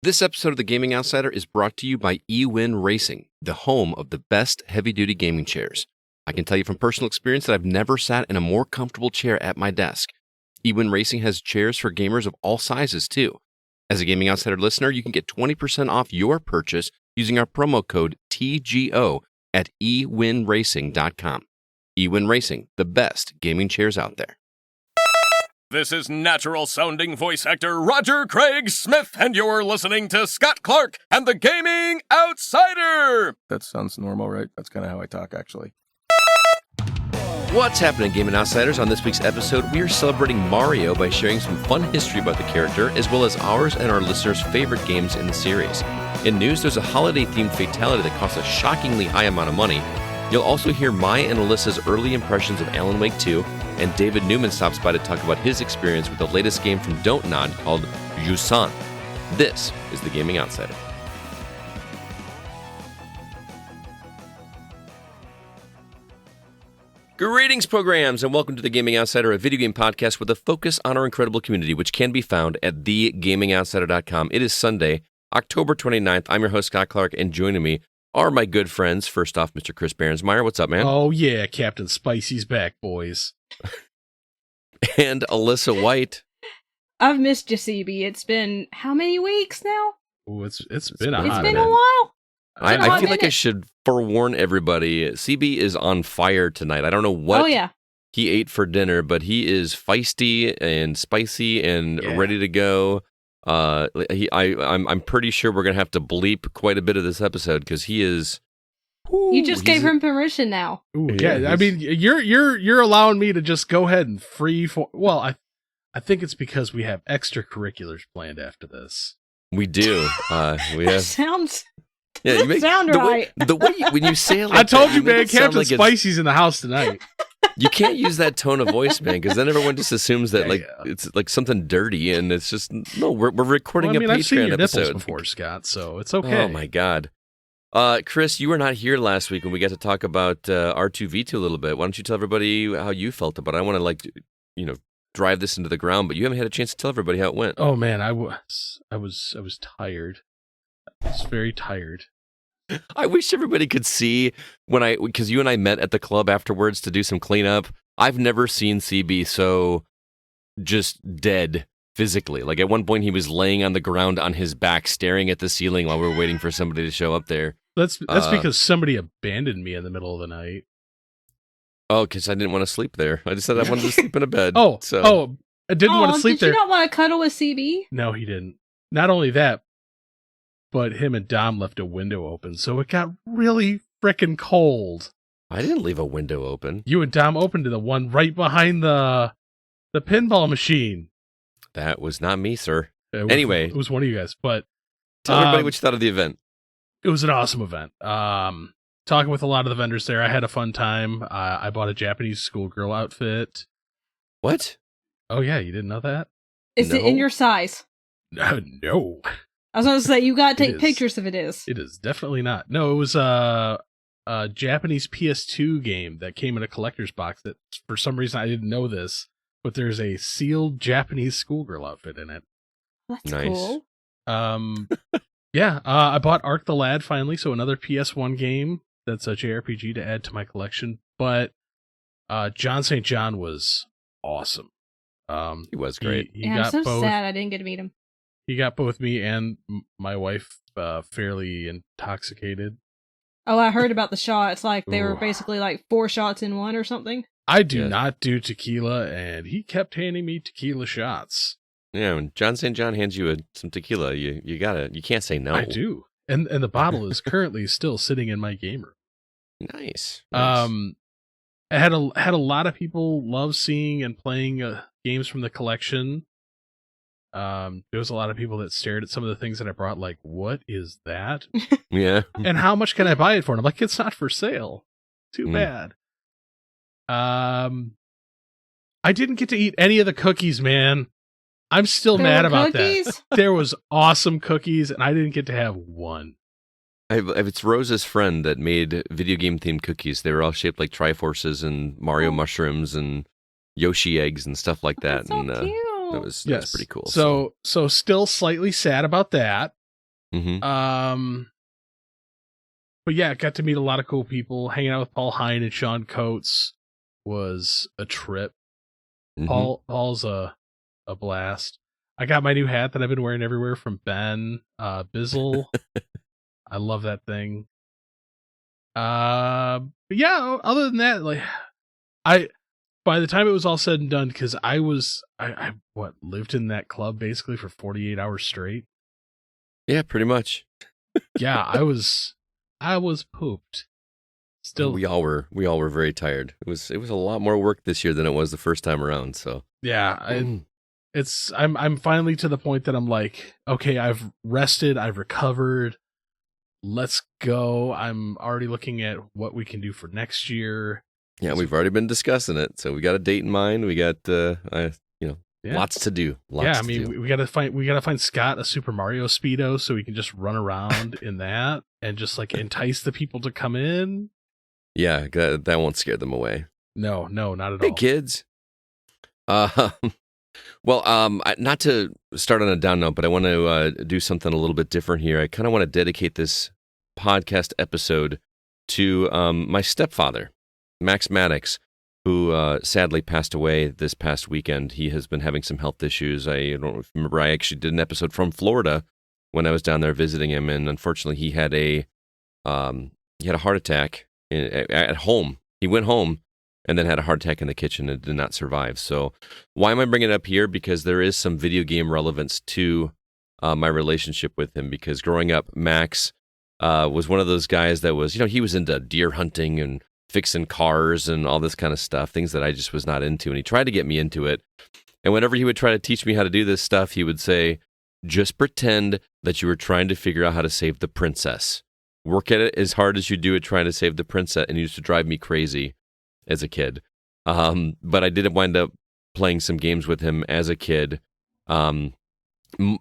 This episode of The Gaming Outsider is brought to you by eWin Racing, the home of the best heavy-duty gaming chairs. I can tell you from personal experience that I've never sat in a more comfortable chair at my desk. eWin Racing has chairs for gamers of all sizes, too. As a Gaming Outsider listener, you can get 20% off your purchase using our promo code TGO at ewinracing.com. eWin Racing, the best gaming chairs out there. This is natural-sounding voice actor Roger Craig Smith, and you're listening to Scott Clark and the Gaming Outsider! That sounds normal, right? That's kind of how I talk, actually. What's happening, Gaming Outsiders? On this week's episode, we are celebrating Mario by sharing some fun history about the character, as well as ours and our listeners' favorite games in the series. In news, there's a holiday-themed fatality that costs a shockingly high amount of money. You'll also hear my and Alyssa's early impressions of Alan Wake 2, and David Newman stops by to talk about his experience with the latest game from Don't Nod called Jusant. This is The Gaming Outsider. Greetings, programs, and welcome to The Gaming Outsider, a video game podcast with a focus on our incredible community, which can be found at thegamingoutsider.com. It is Sunday, October 29th. I'm your host, Scott Clark, and joining me are my good friends. First off, Mr. Chris Behrensmeyer. What's up, man? Oh, yeah, Captain Spicy's back, boys. And Alyssa White. I've missed you, CB. It's been how many weeks now? Ooh, it's been a It's hot been minute. a while. I feel like I should forewarn everybody. CB is on fire tonight. I don't know what he ate for dinner, but he is feisty and spicy and ready to go. I'm pretty sure we're gonna have to bleep quite a bit of this episode because he is. You just gave him permission now. Ooh, yeah, I mean, you're allowing me to just go ahead and Well, I think it's because we have extracurriculars planned after this. We do. We have. Sounds. Yeah, you make sound right. The way when you say it like I told that, you, make man, it sound Captain like Spicy's in the house tonight. You can't use that tone of voice, man, because then everyone just assumes that it's like something dirty, and it's just no. We're recording a I've seen Patreon your episode nipples before, Scott, so it's okay. Oh my god, Chris, you were not here last week when we got to talk about R2V2 a little bit. Why don't you tell everybody how you felt about it? I want to drive this into the ground, but you haven't had a chance to tell everybody how it went. Oh man, I was tired. I was very tired. I wish everybody could see because you and I met at the club afterwards to do some cleanup. I've never seen CB so just dead physically. Like at one point he was laying on the ground on his back staring at the ceiling while we were waiting for somebody to show up there. That's because somebody abandoned me in the middle of the night. Oh, because I didn't want to sleep there. I just said I wanted to sleep in a bed. I didn't want to sleep there. Did you not want to cuddle with CB? No, he didn't. Not only that, but him and Dom left a window open, so it got really frickin' cold. I didn't leave a window open. You and Dom opened the one right behind the pinball machine. That was not me, sir. Anyway. It was one of you guys, but... Tell everybody what you thought of the event. It was an awesome event. Talking with a lot of the vendors there, I had a fun time. I bought a Japanese schoolgirl outfit. What? Oh yeah, you didn't know that? Is it in your size? No. I was going to say, you got to take pictures if it is. It is definitely not. No, it was a Japanese PS2 game that came in a collector's box that, for some reason, I didn't know this, but there's a sealed Japanese schoolgirl outfit in it. That's nice. Cool. I bought Ark the Lad finally, so another PS1 game that's a JRPG to add to my collection, but John St. John was awesome. He was great. He I'm so sad I didn't get to meet him. He got both me and my wife fairly intoxicated. Oh, I heard about the shots. Like they were basically like 4 shots in one or something. I do not do tequila, and he kept handing me tequila shots. Yeah, when John St. John hands you some tequila, you can't say no. I do, and the bottle is currently still sitting in my game room. Nice. I had a lot of people love seeing and playing games from the collection. There was a lot of people that stared at some of the things that I brought, like, what is that? Yeah. And how much can I buy it for? And I'm like, it's not for sale. Too bad. I didn't get to eat any of the cookies, man. I'm still mad about that. There was awesome cookies, and I didn't get to have one. It's Rose's friend that made video game themed cookies. They were all shaped like Triforces and Mario mushrooms and Yoshi eggs and stuff like that. That's so cute. That was pretty cool. So still slightly sad about that. Mm-hmm. But yeah, got to meet a lot of cool people. Hanging out with Paul Hine and Sean Coates was a trip. Mm-hmm. Paul's a blast. I got my new hat that I've been wearing everywhere from Ben Bizzle. I love that thing. But yeah, other than that, like by the time it was all said and done, because I lived in that club basically for 48 hours straight. Yeah, pretty much. Yeah, I was pooped. Still, we all were very tired. It was a lot more work this year than it was the first time around. So yeah, I'm finally to the point that I'm like, okay, I've rested, I've recovered. Let's go. I'm already looking at what we can do for next year. Yeah, we've already been discussing it. So we got a date in mind. We got lots to do. We gotta find Scott a Super Mario Speedo so we can just run around in that and just like entice the people to come in. Yeah, that won't scare them away. No, not at all. Hey, kids. Well, not to start on a down note, but I want to do something a little bit different here. I kind of want to dedicate this podcast episode to my stepfather, Max Maddox, who sadly passed away this past weekend. He has been having some health issues. I don't remember. I actually did an episode from Florida when I was down there visiting him, and unfortunately, he had a heart attack at home. He went home and then had a heart attack in the kitchen and did not survive. So why am I bringing it up here? Because there is some video game relevance to my relationship with him, because growing up, Max was one of those guys that was, he was into deer hunting and fixing cars and all this kind of stuff, things that I just was not into. And he tried to get me into it. And whenever he would try to teach me how to do this stuff, he would say, just pretend that you were trying to figure out how to save the princess. Work at it as hard as you do at trying to save the princess. And he used to drive me crazy as a kid. But I did wind up playing some games with him as a kid.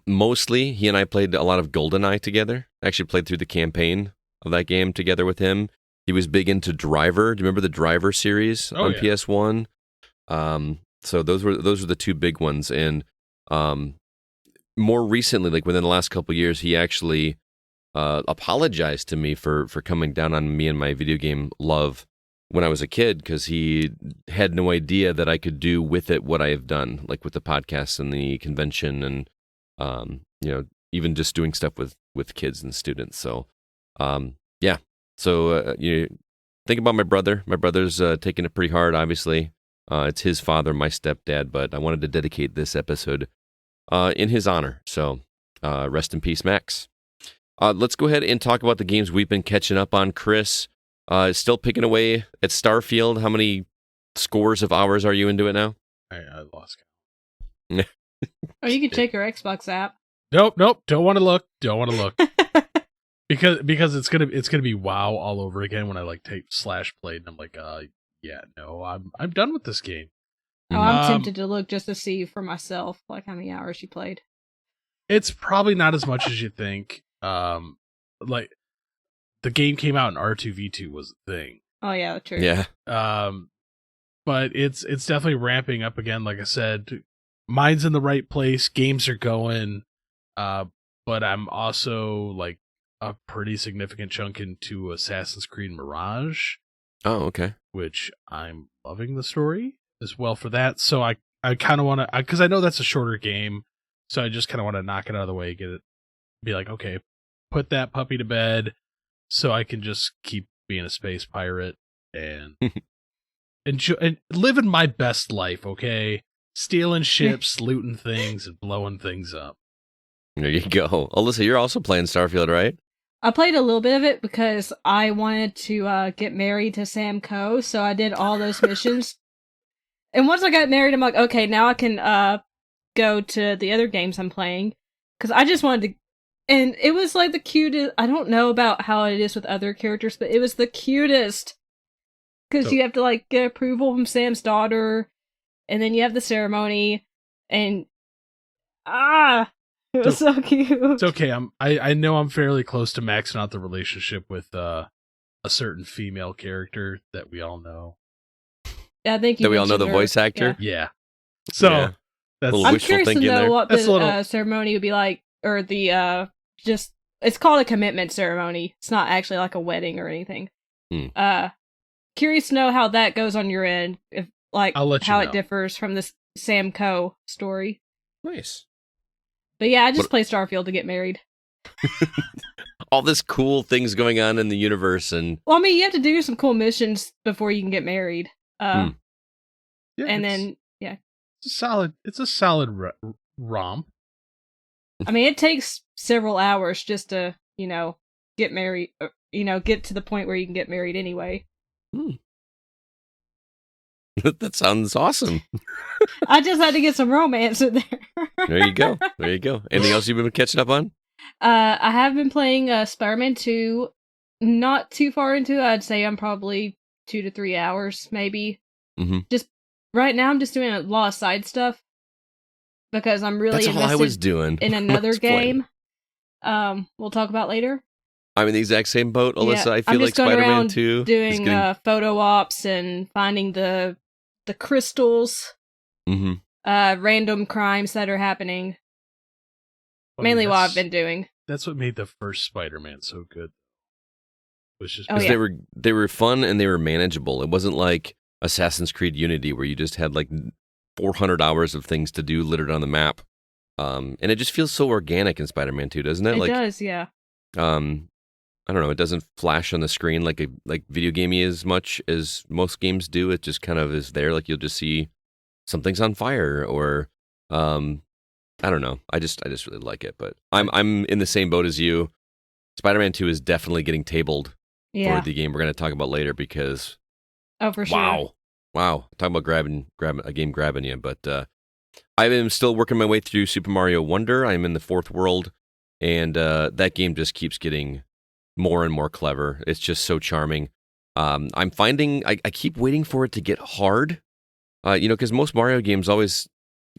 Mostly, he and I played a lot of GoldenEye together. I actually played through the campaign of that game together with him. He was big into Driver. Do you remember the Driver series on PS1? So those were the two big ones. And more recently, like within the last couple of years, he actually apologized to me for coming down on me and my video game love when I was a kid, because he had no idea that I could do with it what I have done, like with the podcast and the convention and, even just doing stuff with kids and students. So, yeah. So, you think about my brother. My brother's taking it pretty hard, obviously. It's his father, my stepdad, but I wanted to dedicate this episode in his honor. So, rest in peace, Max. Let's go ahead and talk about the games we've been catching up on. Chris, still picking away at Starfield. How many scores of hours are you into it now? I lost count. Oh, you can check your Xbox app. Nope. Don't want to look. because it's gonna be WoW all over again when I like take /play and I'm like, I'm done with this game. Oh, I'm tempted to look just to see for myself, like how many hours you played. It's probably not as much as you think. Like the game came out and R2V2 was a thing. Oh yeah, true. Yeah. But it's definitely ramping up again. Like I said, mine's in the right place. Games are going. But I'm also like a pretty significant chunk into Assassin's Creed Mirage. Oh, okay. Which I'm loving the story as well for that. So I kind of want to, because I know that's a shorter game. So I just kind of want to knock it out of the way, be like, okay, put that puppy to bed so I can just keep being a space pirate and living my best life, okay? Stealing ships, looting things, and blowing things up. There you go. Alyssa, you're also playing Starfield, right? I played a little bit of it because I wanted to get married to Sam Coe, so I did all those missions. And once I got married, I'm like, okay, now I can go to the other games I'm playing. Because I just wanted to... And it was like the cutest... I don't know about how it is with other characters, but it was the cutest. Because you have to like get approval from Sam's daughter, and then you have the ceremony, and... It was so cute. It's okay. I know I'm fairly close to maxing out the relationship with a certain female character that we all know. Yeah, I think we all know the voice actor. Yeah. So that's I'm curious to know what the ceremony would be like, or the just it's called a commitment ceremony. It's not actually like a wedding or anything. Curious to know how that goes on your end, if like I'll let you how know. it differs from this Sam Coe story. Nice. But yeah, I just play Starfield to get married. All this cool things going on in the universe, and Well, I mean, you have to do some cool missions before you can get married. Yeah, And then it's a solid romp. I mean, it takes several hours just to, get married, get to the point where you can get married anyway. that sounds awesome. I just had to get some romance in there. There you go. There you go. Anything else you've been catching up on? I have been playing Spider-Man 2. Not too far into it. I'd say I'm probably 2 to 3 hours, maybe. Mm-hmm. Just right now, I'm just doing a lot of side stuff because I'm really That's all I was doing in another playing. game. We'll talk about later. I'm in the exact same boat, Alyssa. Yeah, I I'm feel like just going Spider-Man around 2 doing is photo ops and finding the crystals, random crimes that are happening. Mainly what I've been doing. That's what made the first Spider-Man so good. It was just they were fun and they were manageable. It wasn't like Assassin's Creed Unity where you just had like 400 hours of things to do littered on the map. And it just feels so organic in Spider-Man 2, doesn't it? It does, yeah. I don't know. It doesn't flash on the screen like video gamey as much as most games do. It just kind of is there. Like you'll just see something's on fire, or I don't know. I just really like it. But I'm in the same boat as you. Spider-Man 2 is definitely getting tabled for the game we're going to talk about later because for sure. Wow. Talking about grabbing a game grabbing you. But I am still working my way through Super Mario Wonder. I'm in the 4th world, and that game just keeps getting more and more clever. It's just so charming. I'm finding I keep waiting for it to get hard, because most Mario games always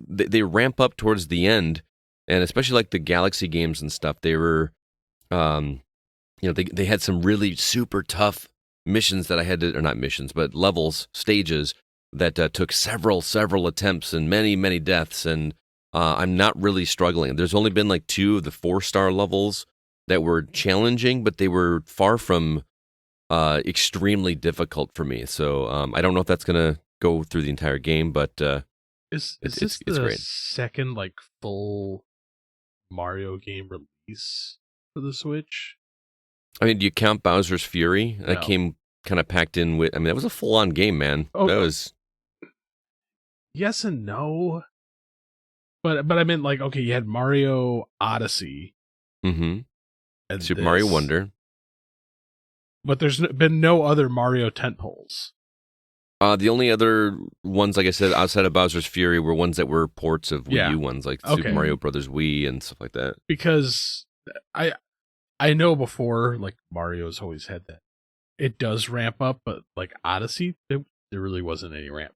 they ramp up towards the end, and especially like the Galaxy games and stuff. They were, they had some really super tough missions that I had to, or not missions, but levels, stages that took several attempts and many deaths, and I'm not really struggling. There's only been like 2 of the 4-star levels that were challenging, but they were far from extremely difficult for me. So I don't know if that's going to go through the entire game, but is this it's the great. second like full Mario game release for the Switch? I mean, do you count Bowser's Fury? No. That came kind of packed in with. I mean, that was a full-on game, man. Oh, that was. Yes and no, but I meant like, okay, you had Mario Odyssey. Mm-hmm. And Super Mario Wonder. But there's been no other Mario tentpoles. The only other ones, like I said, outside of Bowser's Fury were ones that were ports of Wii U ones, like Super Mario Brothers Wii and stuff like that. Because I know before, like, Mario's always had that. It does ramp up, but like Odyssey, there really wasn't any ramp.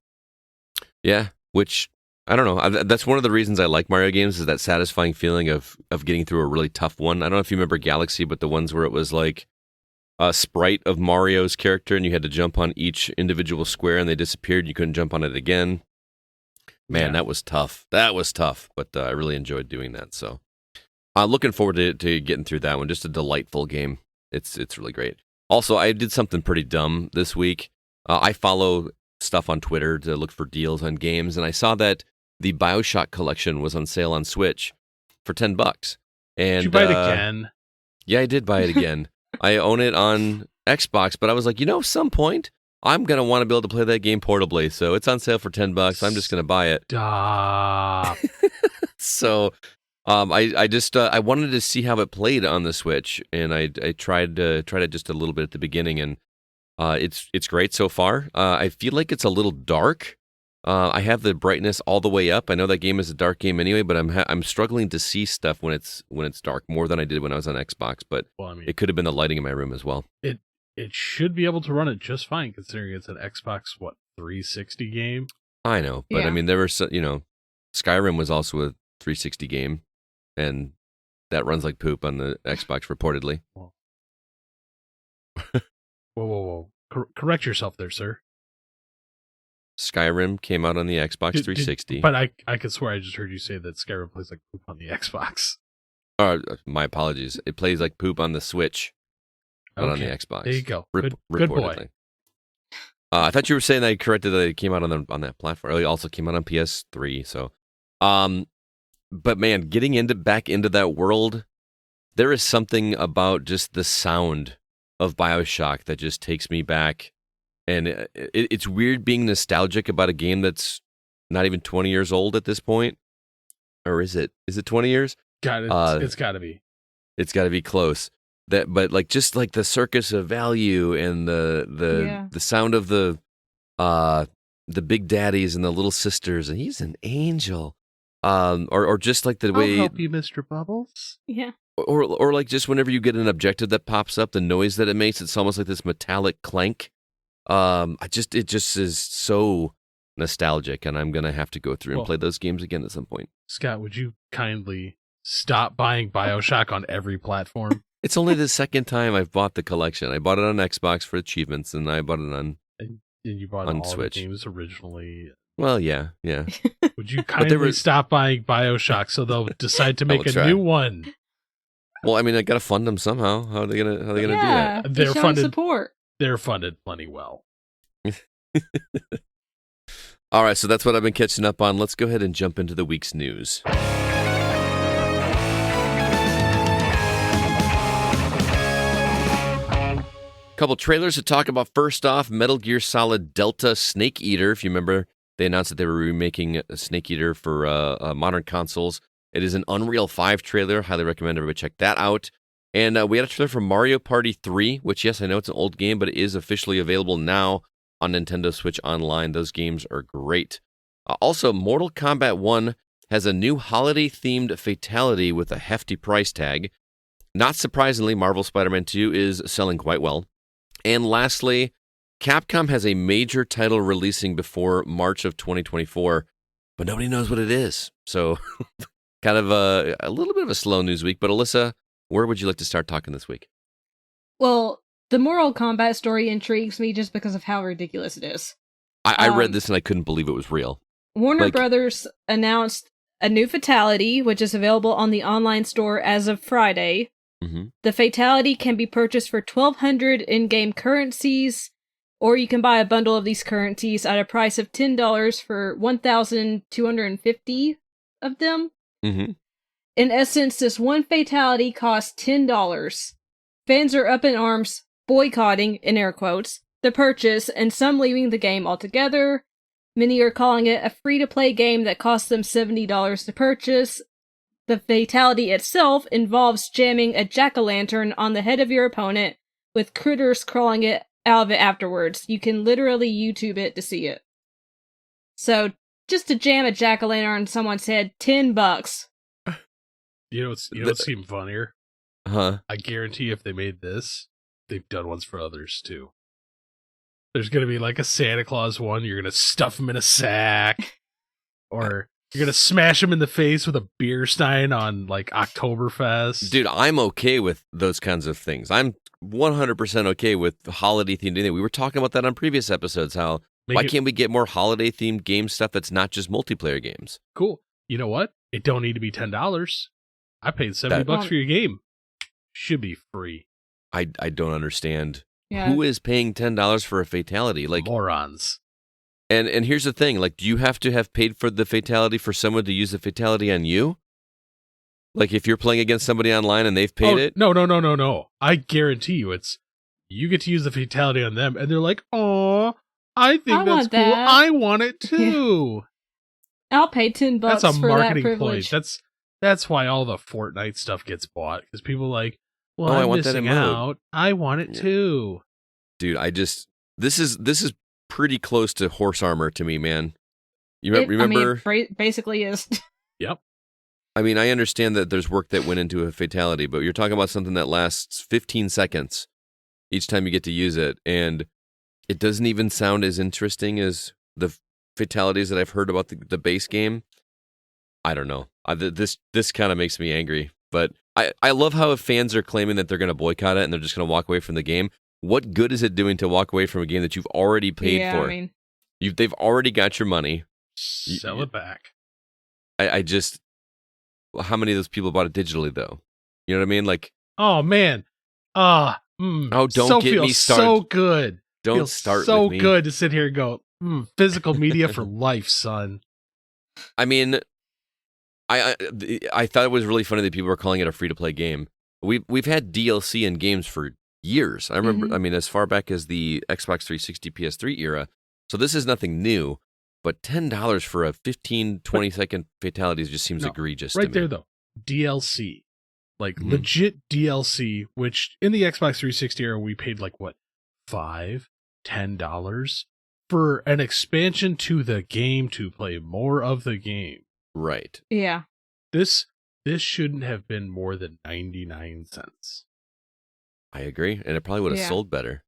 Yeah, which I don't know. That's one of the reasons I like Mario games, is that satisfying feeling of getting through a really tough one. I don't know if you remember Galaxy, but the ones where it was like a sprite of Mario's character and you had to jump on each individual square and they disappeared. You couldn't jump on it again. Man, that was tough. That was tough, but I really enjoyed doing that. So looking forward to getting through that one. Just a delightful game. It's really great. Also, I did something pretty dumb this week. I follow stuff on Twitter to look for deals on games, and I saw that the BioShock collection was on sale on Switch for $10. And did you buy it again? Yeah, I did buy it again. I own it on Xbox, but I was like, some point I'm gonna want to be able to play that game portably. So it's on sale for $10. I'm just gonna buy it. Stop. So I just I wanted to see how it played on the Switch, and I tried it just a little bit at the beginning, and it's great so far. I feel like it's a little dark. I have the brightness all the way up. I know that game is a dark game anyway, but I'm struggling to see stuff when it's dark more than I did when I was on Xbox. But it could have been the lighting in my room as well. It should be able to run it just fine, considering it's an Xbox 360 game. I know, but I mean, there were Skyrim was also a 360 game, and that runs like poop on the Xbox reportedly. Whoa. Correct yourself there, sir. Skyrim came out on the Xbox 360. But I could swear I just heard you say that Skyrim plays like poop on the Xbox. My apologies. It plays like poop on the Switch, not on the Xbox. There you go. Good boy. I thought you were saying that I corrected that it came out on that platform. It also came out on PS3. So, but man, getting back into that world, there is something about just the sound of BioShock that just takes me back, and it's weird being nostalgic about a game that's not even 20 years old at this point. Or is it? Is it 20 years? It's got to be. It's got to be close. But like just like the circus of value and the sound of the big daddies and the little sisters, and he's an angel. Or just like the way. I'll help you, Mr. Bubbles. Yeah. Or like just whenever you get an objective that pops up, the noise that it makes, it's almost like this metallic clank. It just is so nostalgic, and I'm gonna have to go through and play those games again at some point. Scott, would you kindly stop buying BioShock on every platform? It's only the second time I've bought the collection. I bought it on Xbox for achievements, and I bought it on and you bought on all Switch. The games originally. Well, yeah. Would you kindly stop buying BioShock so they'll decide to make a new one? Well, I mean, I got to fund them somehow. How are they gonna do that? They're funded. Support. They're funded plenty well. All right, so that's what I've been catching up on. Let's go ahead and jump into the week's news. Couple trailers to talk about. First off, Metal Gear Solid Delta Snake Eater. If you remember, they announced that they were remaking Snake Eater for modern consoles. It is an Unreal 5 trailer. Highly recommend everybody check that out. And we had a trailer for Mario Party 3, which, yes, I know it's an old game, but it is officially available now on Nintendo Switch Online. Those games are great. Also, Mortal Kombat 1 has a new holiday-themed fatality with a hefty price tag. Not surprisingly, Marvel Spider-Man 2 is selling quite well. And lastly, Capcom has a major title releasing before March of 2024, but nobody knows what it is. So kind of a little bit of a slow news week. But Alyssa, where would you like to start talking this week? Well, the Mortal Kombat story intrigues me just because of how ridiculous it is. I read this and I couldn't believe it was real. Warner Brothers announced a new fatality, which is available on the online store as of Friday. Mm-hmm. The fatality can be purchased for 1,200 in-game currencies, or you can buy a bundle of these currencies at a price of $10 for 1,250 of them. Mm-hmm. In essence, this one fatality costs $10. Fans are up in arms, boycotting, in air quotes, the purchase, and some leaving the game altogether. Many are calling it a free-to-play game that costs them $70 to purchase. The fatality itself involves jamming a jack-o'-lantern on the head of your opponent, with critters crawling it out of it afterwards. You can literally YouTube it to see it. So, just to jam a jack-o'-lantern on someone's head, $10. You know what's even funnier? Huh? I guarantee if they made this, they've done ones for others too. There's gonna be like a Santa Claus one. You're gonna stuff him in a sack, or you're gonna smash him in the face with a beer stein on like Oktoberfest. Dude, I'm okay with those kinds of things. I'm 100% okay with holiday themed anything. We were talking about that on previous episodes. Why can't we get more holiday themed game stuff that's not just multiplayer games? Cool. You know what? It don't need to be $10. I paid $70 for your game. Should be free. I don't understand. Yeah. Who is paying $10 for a fatality? Like morons. And here's the thing, like, do you have to have paid for the fatality for someone to use the fatality on you? Like, if you're playing against somebody online and they've paid it? No. I guarantee you you get to use the fatality on them, and they're like, "Aw, I think that's cool. That. I want it too." I'll pay $10 that's a for marketing that privilege. point. That's why all the Fortnite stuff gets bought, because people are like, well, I I'm want that missing emote. out. I want it too. Dude, this is pretty close to horse armor to me, man. Remember? It basically is. Yep. I mean, I understand that there's work that went into a fatality, but you're talking about something that lasts 15 seconds each time you get to use it, and it doesn't even sound as interesting as the fatalities that I've heard about the base game. I don't know. This kind of makes me angry, but I love how fans are claiming that they're going to boycott it and they're just going to walk away from the game. What good is it doing to walk away from a game that you've already paid for? I mean, They've already got your money. Sell it back. I just how many of those people bought it digitally, though? You know what I mean? Like, oh man, don't get me started. So good. Don't feels start so with me. good to sit here and go, physical media for life, son. I mean, I thought it was really funny that people were calling it a free-to-play game. We've had DLC in games for years. I remember, I mean, as far back as the Xbox 360, PS3 era. So this is nothing new. But $10 for a 15, 20-second fatalities just seems egregious right to me. there, though. DLC. Like, legit DLC, which in the Xbox 360 era, we paid like, what, $5, $10 for an expansion to the game to play more of the game. Right. Yeah. This shouldn't have been more than 99 cents. I agree. And it probably would have sold better.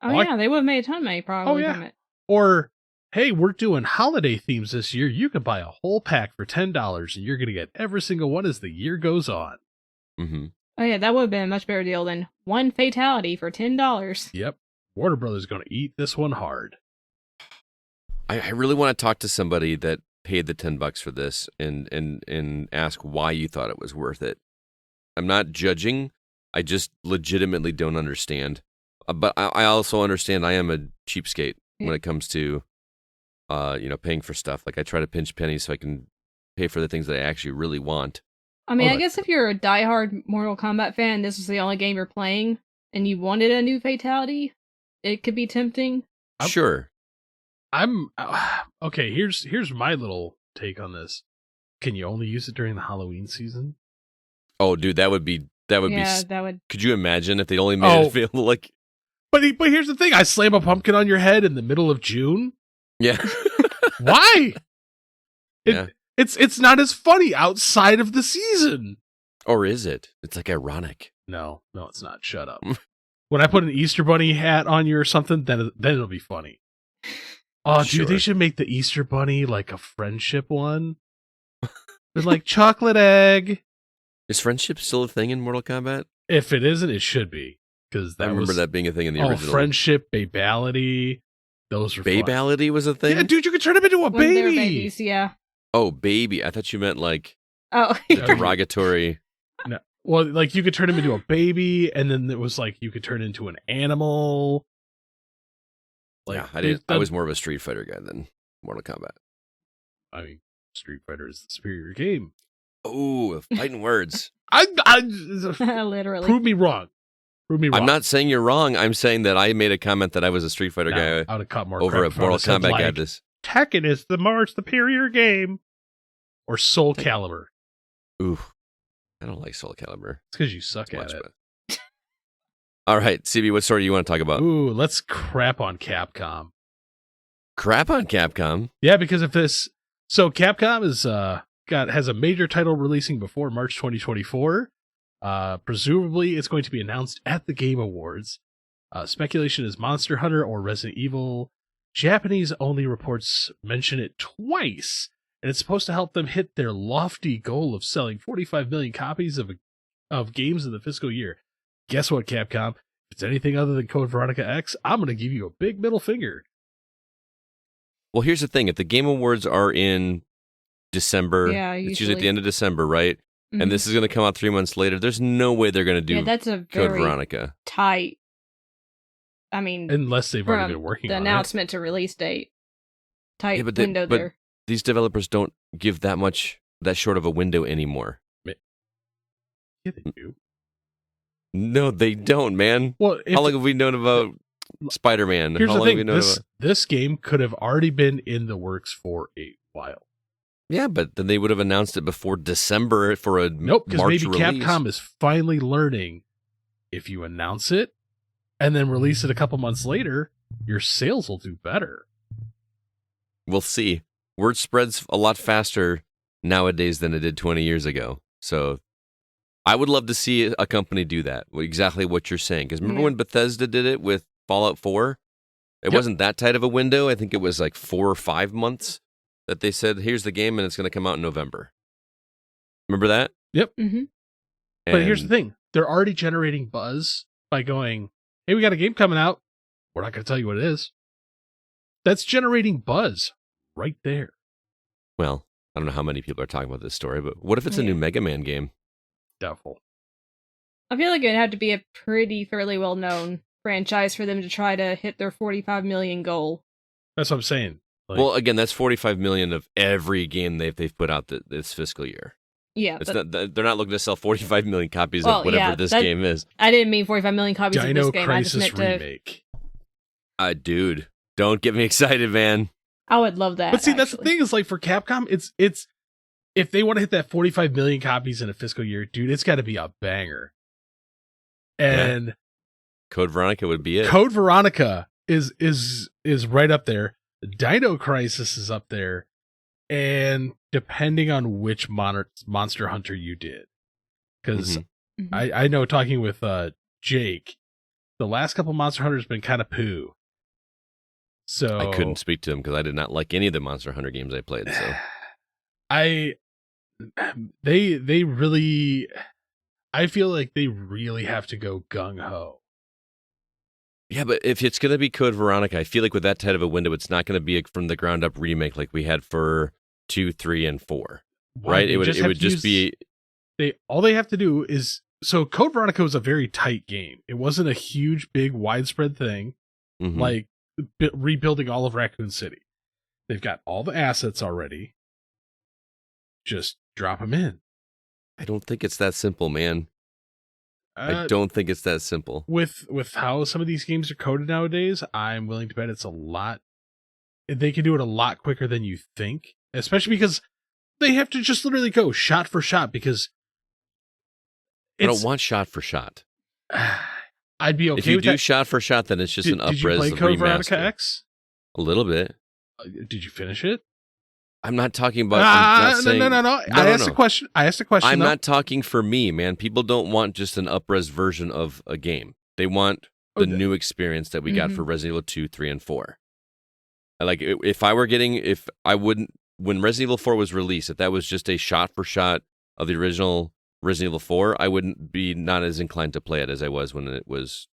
Oh, yeah. They would have made a ton of money probably from it. Or, hey, we're doing holiday themes this year. You can buy a whole pack for $10 and you're going to get every single one as the year goes on. Mm-hmm. Oh, yeah. That would have been a much better deal than one fatality for $10. Yep. Warner Brothers is going to eat this one hard. I really want to talk to somebody that paid the $10 for this and ask why you thought it was worth it. I'm not judging. I just legitimately don't understand. But I also understand I am a cheapskate when it comes to, paying for stuff. Like I try to pinch pennies so I can pay for the things that I actually really want. I mean, I guess if you're a diehard Mortal Kombat fan, this is the only game you're playing, and you wanted a new fatality, it could be tempting. Sure. I'm okay. Here's my little take on this. Can you only use it during the Halloween season? Oh, dude, that would be. That would. Could you imagine if they only made it feel like? But here's the thing: I slam a pumpkin on your head in the middle of June. Yeah. Why? It's not as funny outside of the season. Or is it? It's like ironic. No, it's not. Shut up. When I put an Easter Bunny hat on you or something, then it'll be funny. Oh, dude, they should make the Easter Bunny like a friendship one. With like chocolate egg. Is friendship still a thing in Mortal Kombat? If it isn't, it should be. Because I remember that being a thing in the original. Friendship, babality. Those were Babality was a thing? Yeah, dude, you could turn him into a baby. They're babies, yeah. Oh, baby. I thought you meant like derogatory. No. Well, like you could turn him into a baby, and then it was like you could turn into an animal. Like, yeah, I was more of a Street Fighter guy than Mortal Kombat. I mean, Street Fighter is the superior game. Oh, fighting words. I literally. Prove me wrong. I'm not saying you're wrong. I'm saying that I made a comment that I was a Street Fighter guy. I would have cut more over a Mortal Kombat guy. This Tekken is the more superior game, or Soul Calibur. Ooh, I don't like Soul Calibur. It's because you suck at it. All right, CB, what story do you want to talk about? Ooh, let's crap on Capcom. Crap on Capcom? Yeah, because of this. So Capcom has a major title releasing before March 2024. Presumably, it's going to be announced at the Game Awards. Speculation is Monster Hunter or Resident Evil. Japanese-only reports mention it twice, and it's supposed to help them hit their lofty goal of selling 45 million copies of games in the fiscal year. Guess what, Capcom? If it's anything other than Code Veronica X, I'm going to give you a big middle finger. Well, here's the thing. If the Game Awards are in December, it's usually at the end of December, right? Mm-hmm. And this is going to come out 3 months later. There's no way they're going to do that's a Code very Veronica. Tight. I mean, unless they've already been working on the announcement to release date. Tight window but there. These developers don't give that short of a window anymore. Yeah, they do. No, they don't, man. Well, how long have we known about Spider-Man? Here's how the long thing. Have we known this game could have already been in the works for a while. Yeah, but then they would have announced it before December for a Nope, because maybe release. Capcom is finally learning if you announce it and then release it a couple months later, your sales will do better. We'll see. Word spreads a lot faster nowadays than it did 20 years ago. So I would love to see a company do that. Exactly what you're saying. Because remember when Bethesda did it with Fallout 4? It wasn't that tight of a window. I think it was like 4 or 5 months that they said, here's the game, and it's going to come out in November. Remember that? Yep. Mm-hmm. But here's the thing. They're already generating buzz by going, hey, we got a game coming out. We're not going to tell you what it is. That's generating buzz right there. Well, I don't know how many people are talking about this story, but what if it's a new Mega Man game? Doubtful. I feel like it'd have to be a fairly well-known franchise for them to try to hit their 45 million goal. That's what I'm saying. Like, Well, again, that's 45 million of every game they've put out this fiscal year. Yeah, It's not, they're not looking to sell 45 million copies of whatever this game is. I didn't mean 45 million copies of Dino this game. Crisis I just meant remake. Dude, don't get me excited, man. I would love that. But see, that's the thing is like for Capcom, it's if they want to hit that 45 million copies in a fiscal year, dude, it's got to be a banger. And Code Veronica would be it. Code Veronica is right up there. Dino Crisis is up there, and depending on which Monster Hunter you did, because I know talking with Jake, the last couple Monster Hunters been kind of poo. So I couldn't speak to him because I did not like any of the Monster Hunter games I played. So they really, I feel like they really have to go gung ho. Yeah, but if it's going to be Code Veronica, I feel like with that tight of a window, it's not going to be a from the ground up remake like we had for 2, 3, and 4. Right? It would just be. All they have to do is so Code Veronica was a very tight game. It wasn't a huge, big, widespread thing like rebuilding all of Raccoon City. They've got all the assets already. Just drop them in. I don't think it's that simple, man. I don't think it's that simple. With how some of these games are coded nowadays, I'm willing to bet it's a lot. They can do it a lot quicker than you think, especially because they have to just literally go shot for shot. Because I don't want shot for shot. I'd be okay if you with do that. shot for shot, then it's just an up-res remaster. Did you play Code Veronica remaster. X? A little bit. Did you finish it? I'm not talking about. I'm not saying, no. I asked a question. I'm not talking for me, man. People don't want just an up-res version of a game. They want the new experience that we got for Resident Evil 2, 3, and 4. Like, if I were getting, when Resident Evil 4 was released, if that was just a shot-for-shot of the original Resident Evil 4, I wouldn't be not as inclined to play it as I was when it was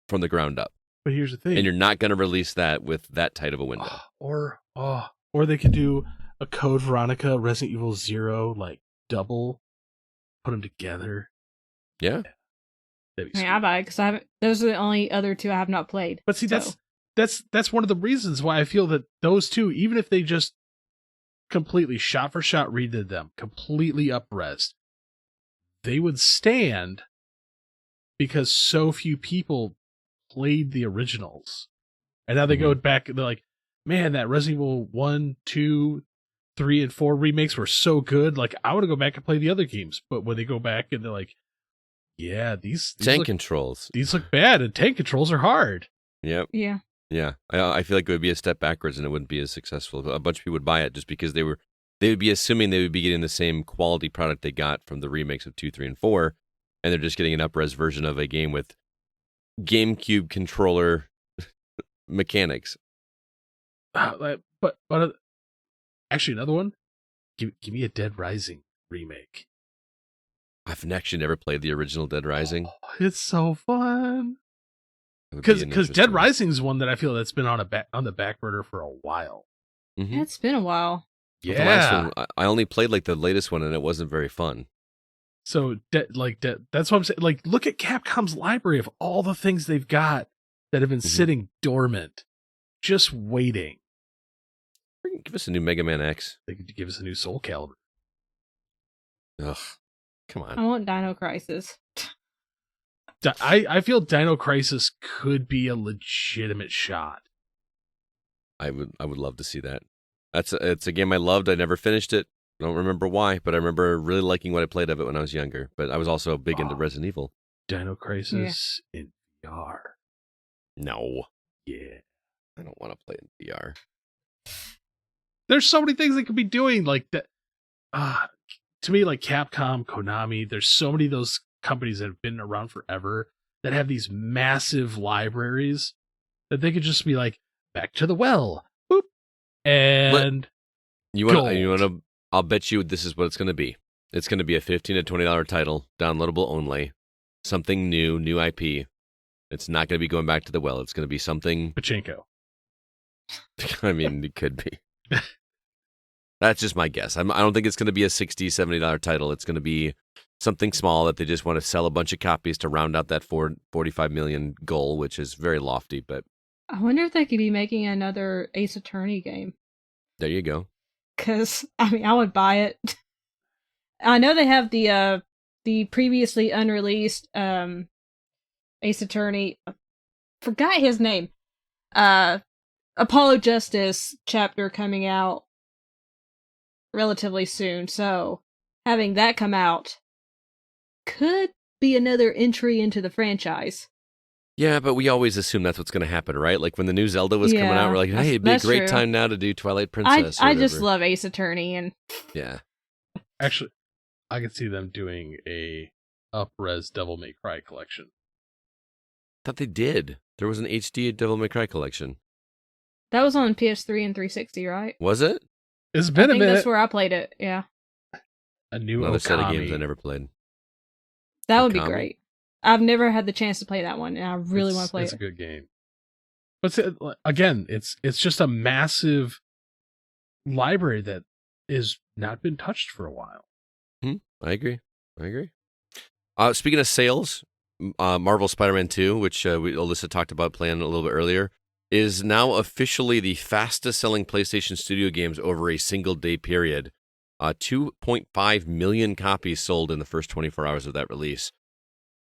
from the ground up. But here's the thing. And you're not going to release that with that tight of a window. Or they could do a Code Veronica, Resident Evil 0, like double, put them together. Yeah. I buy it because those are the only other two I have not played. But see, that's one of the reasons why I feel that those two, even if they just completely shot for shot redid them, completely up-resed, they would stand because so few people played the originals. And now they go back and they're like, man, that Resident Evil 1, 2, 3, and 4 remakes were so good. Like, I want to go back and play the other games. But when they go back and they're like, yeah, these tank controls. These look bad, and tank controls are hard. Yep. Yeah. Yeah. I feel like it would be a step backwards and it wouldn't be as successful. A bunch of people would buy it just because they would be assuming they would be getting the same quality product they got from the remakes of 2, 3, and 4. And they're just getting an up-res version of a game with GameCube controller mechanics. But actually, another one. Give me a Dead Rising remake. I've actually never played the original Dead Rising. Oh, it's so fun. Because Dead Rising is one that I feel that's been on the back burner for a while. Mm-hmm. It's been a while. Yeah, the last one, I only played like the latest one, and it wasn't very fun. So, that's what I'm saying. Like, look at Capcom's library of all the things they've got that have been sitting dormant, just waiting. Give us a new Mega Man X. They could give us a new Soul Calibur. Ugh, come on. I want Dino Crisis. I feel Dino Crisis could be a legitimate shot. I would love to see that. It's a game I loved. I never finished it. I don't remember why, but I remember really liking what I played of it when I was younger. But I was also big into Resident Evil. Dino Crisis in VR. No. Yeah. I don't want to play in VR. There's so many things they could be doing like that. To me, like Capcom, Konami, there's so many of those companies that have been around forever that have these massive libraries that they could just be like, back to the well. Boop. And you want to, I'll bet you this is what it's going to be. It's going to be a $15 to $20 title, downloadable only, something new IP. It's not going to be going back to the well. It's going to be something. Pachinko. I mean, it could be. That's just my guess. I don't think it's going to be a $60, $70 title. It's going to be something small that they just want to sell a bunch of copies to round out that 45 million goal, which is very lofty. But I wonder if they could be making another Ace Attorney game. there you go. Because, I mean, I would buy it. I know they have the previously unreleased Ace Attorney. Forgot his name. Apollo Justice chapter coming out relatively soon. So having that come out could be another entry into the franchise. Yeah, but we always assume that's what's going to happen, right? Like when the new Zelda was coming out, we're like, hey, it'd be a great time now to do Twilight Princess. I just love Ace Attorney, and yeah. Actually, I could see them doing a up-res Devil May Cry collection. Thought they did. There was an HD Devil May Cry collection. that was on PS3 and 360, right? Was it? It's been a minute. That's where I played it. Yeah, A new Another set of Okami. games I never played. that would be Okami? great. I've never had the chance to play that one, and I really want to play It's it. a good game. But again, it's just a massive library that is not been touched for a while. I agree. Speaking of sales, Marvel Spider-Man 2, which Alyssa talked about playing a little bit earlier, is now officially the fastest-selling PlayStation Studio games over a single-day period. 2.5 million copies sold in the first 24 hours of that release.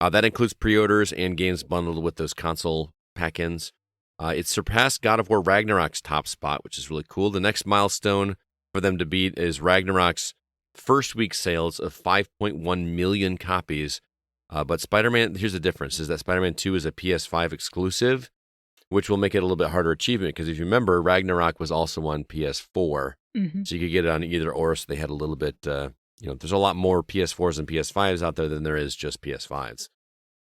That includes pre-orders and games bundled with those console pack-ins. It surpassed God of War Ragnarok's top spot, which is really cool. The next milestone for them to beat is Ragnarok's first week sales of 5.1 million copies. But Spider-Man, here's the difference, is that Spider-Man 2 is a PS5 exclusive, which will make it a little bit harder achievement, because if you remember, Ragnarok was also on PS4, so you could get it on either or, so they had a little bit, there's a lot more PS4s and PS5s out there than there is just PS5s.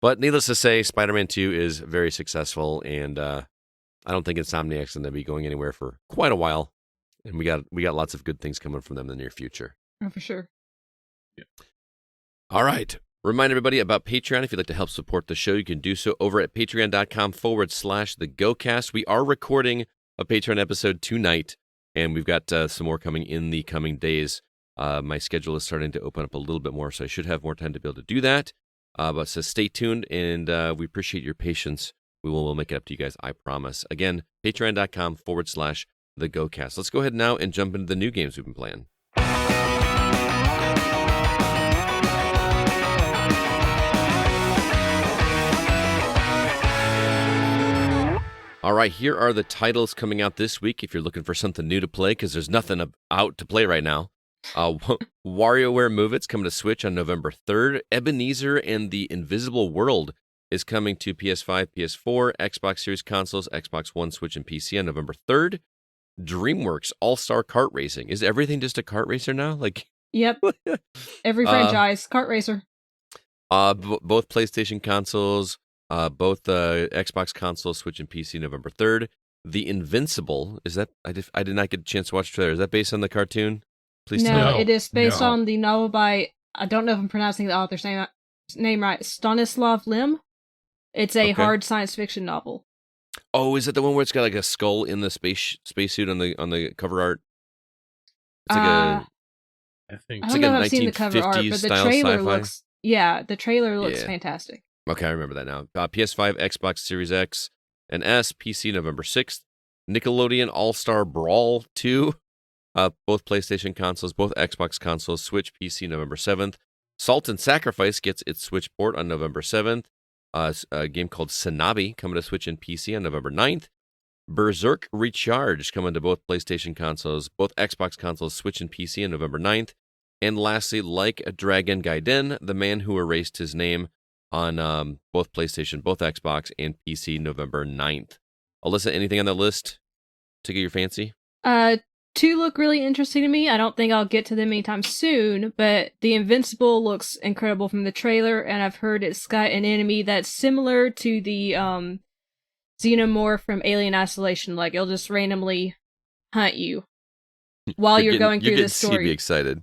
But needless to say, Spider-Man 2 is very successful, and I don't think Insomniac's going to be going anywhere for quite a while, and we got lots of good things coming from them in the near future. Oh, for sure. Yeah. All right. Remind everybody about Patreon. If you'd like to help support the show, you can do so over at patreon.com/thegocast. We are recording a Patreon episode tonight, and we've got some more coming in the coming days. My schedule is starting to open up a little bit more, so I should have more time to be able to do that. But so stay tuned, and we appreciate your patience. We'll make it up to you guys, I promise. Again, patreon.com/thegocast. Let's go ahead now and jump into the new games we've been playing. All right, here are the titles coming out this week if you're looking for something new to play, because there's nothing out to play right now. WarioWare Move It's coming to Switch on November 3rd. Ebenezer and the Invisible World is coming to PS5, PS4, Xbox Series consoles, Xbox One, Switch, and PC on November 3rd. DreamWorks All-Star Kart Racing. Is everything just a kart racer now? Yep. Every franchise, kart racer. Both PlayStation consoles, both Xbox consoles, Switch, and PC November 3rd. The Invincible, is that, I did not get a chance to watch the trailer. Is that based on the cartoon? Please tell me. No, it is based on the novel by, I don't know if I'm pronouncing the author's name right, Stanislav Lem. It's a hard science fiction novel. Oh, is it the one where it's got like a skull in the spacesuit on the cover art? It's like I think I it's don't like know a if I've seen the cover art, 1950s but the style trailer sci-fi. looks fantastic. Okay, I remember that now. PS5, Xbox Series X and S, PC November 6th. Nickelodeon All-Star Brawl 2, both PlayStation consoles, both Xbox consoles, Switch, PC November 7th. Salt and Sacrifice gets its Switch port on November 7th. A game called Sanabi coming to Switch and PC on November 9th. Berserk Recharged coming to both PlayStation consoles, both Xbox consoles, Switch, and PC on November 9th. And lastly, Like a Dragon Gaiden, The Man Who Erased His Name on both PlayStation, both Xbox, and PC November 9th. Alyssa, anything on the list to get your fancy? Two look really interesting to me. I don't think I'll get to them anytime soon, but the Invincible looks incredible from the trailer, and I've heard it's got an enemy that's similar to the Xenomorph from Alien Isolation. Like, it'll just randomly hunt you while you're going through the story. CB excited.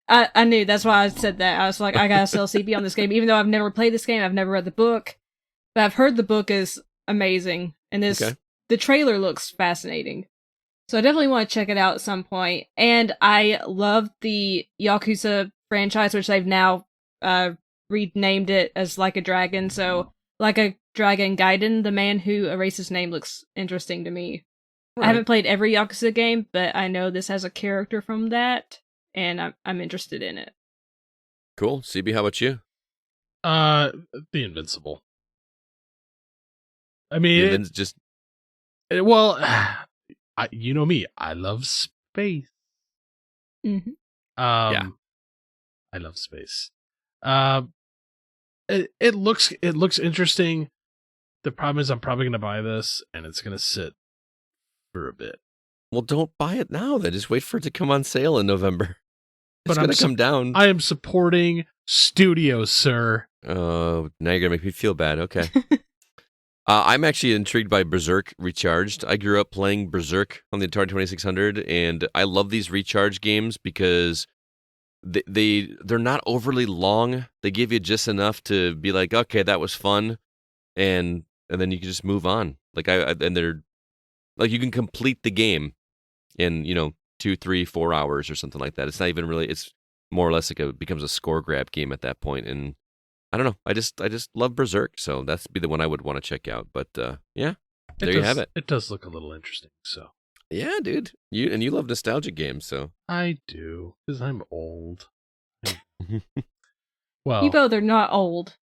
I knew, that's why I said that. I was like, I gotta sell CB on this game, even though I've never played this game, I've never read the book, but I've heard the book is amazing, and the trailer looks fascinating. So I definitely want to check it out at some point. And I love the Yakuza franchise, which they've now renamed it as Like a Dragon. So Like a Dragon Gaiden, the man who erased his name, looks interesting to me. Right. I haven't played every Yakuza game, but I know this has a character from that, and I'm interested in it. Cool. CB, how about you? The Invincible. I mean, well, you know me. I love space. Mm-hmm. Yeah. I love space. It looks interesting. The problem is I'm probably going to buy this, and it's going to sit for a bit. Well, don't buy it now. Then just wait for it to come on sale in November. It's going to come down. I am supporting studios, sir. Oh, now you're going to make me feel bad. Okay. I'm actually intrigued by Berserk Recharged. I grew up playing Berserk on the Atari 2600, and I love these Recharge games because they're not overly long. They give you just enough to be like, okay, that was fun, and then you can just move on. And they're like, you can complete the game in 2, 3, 4 hours or something like that. It's not even really. It's more or less like it becomes a score grab game at that point, and I don't know. I just love Berserk, so that's be the one I would want to check out. But yeah, there you have it. It does look a little interesting. So yeah, dude, you love nostalgic games, so I do because I'm old. Well, you both are not old.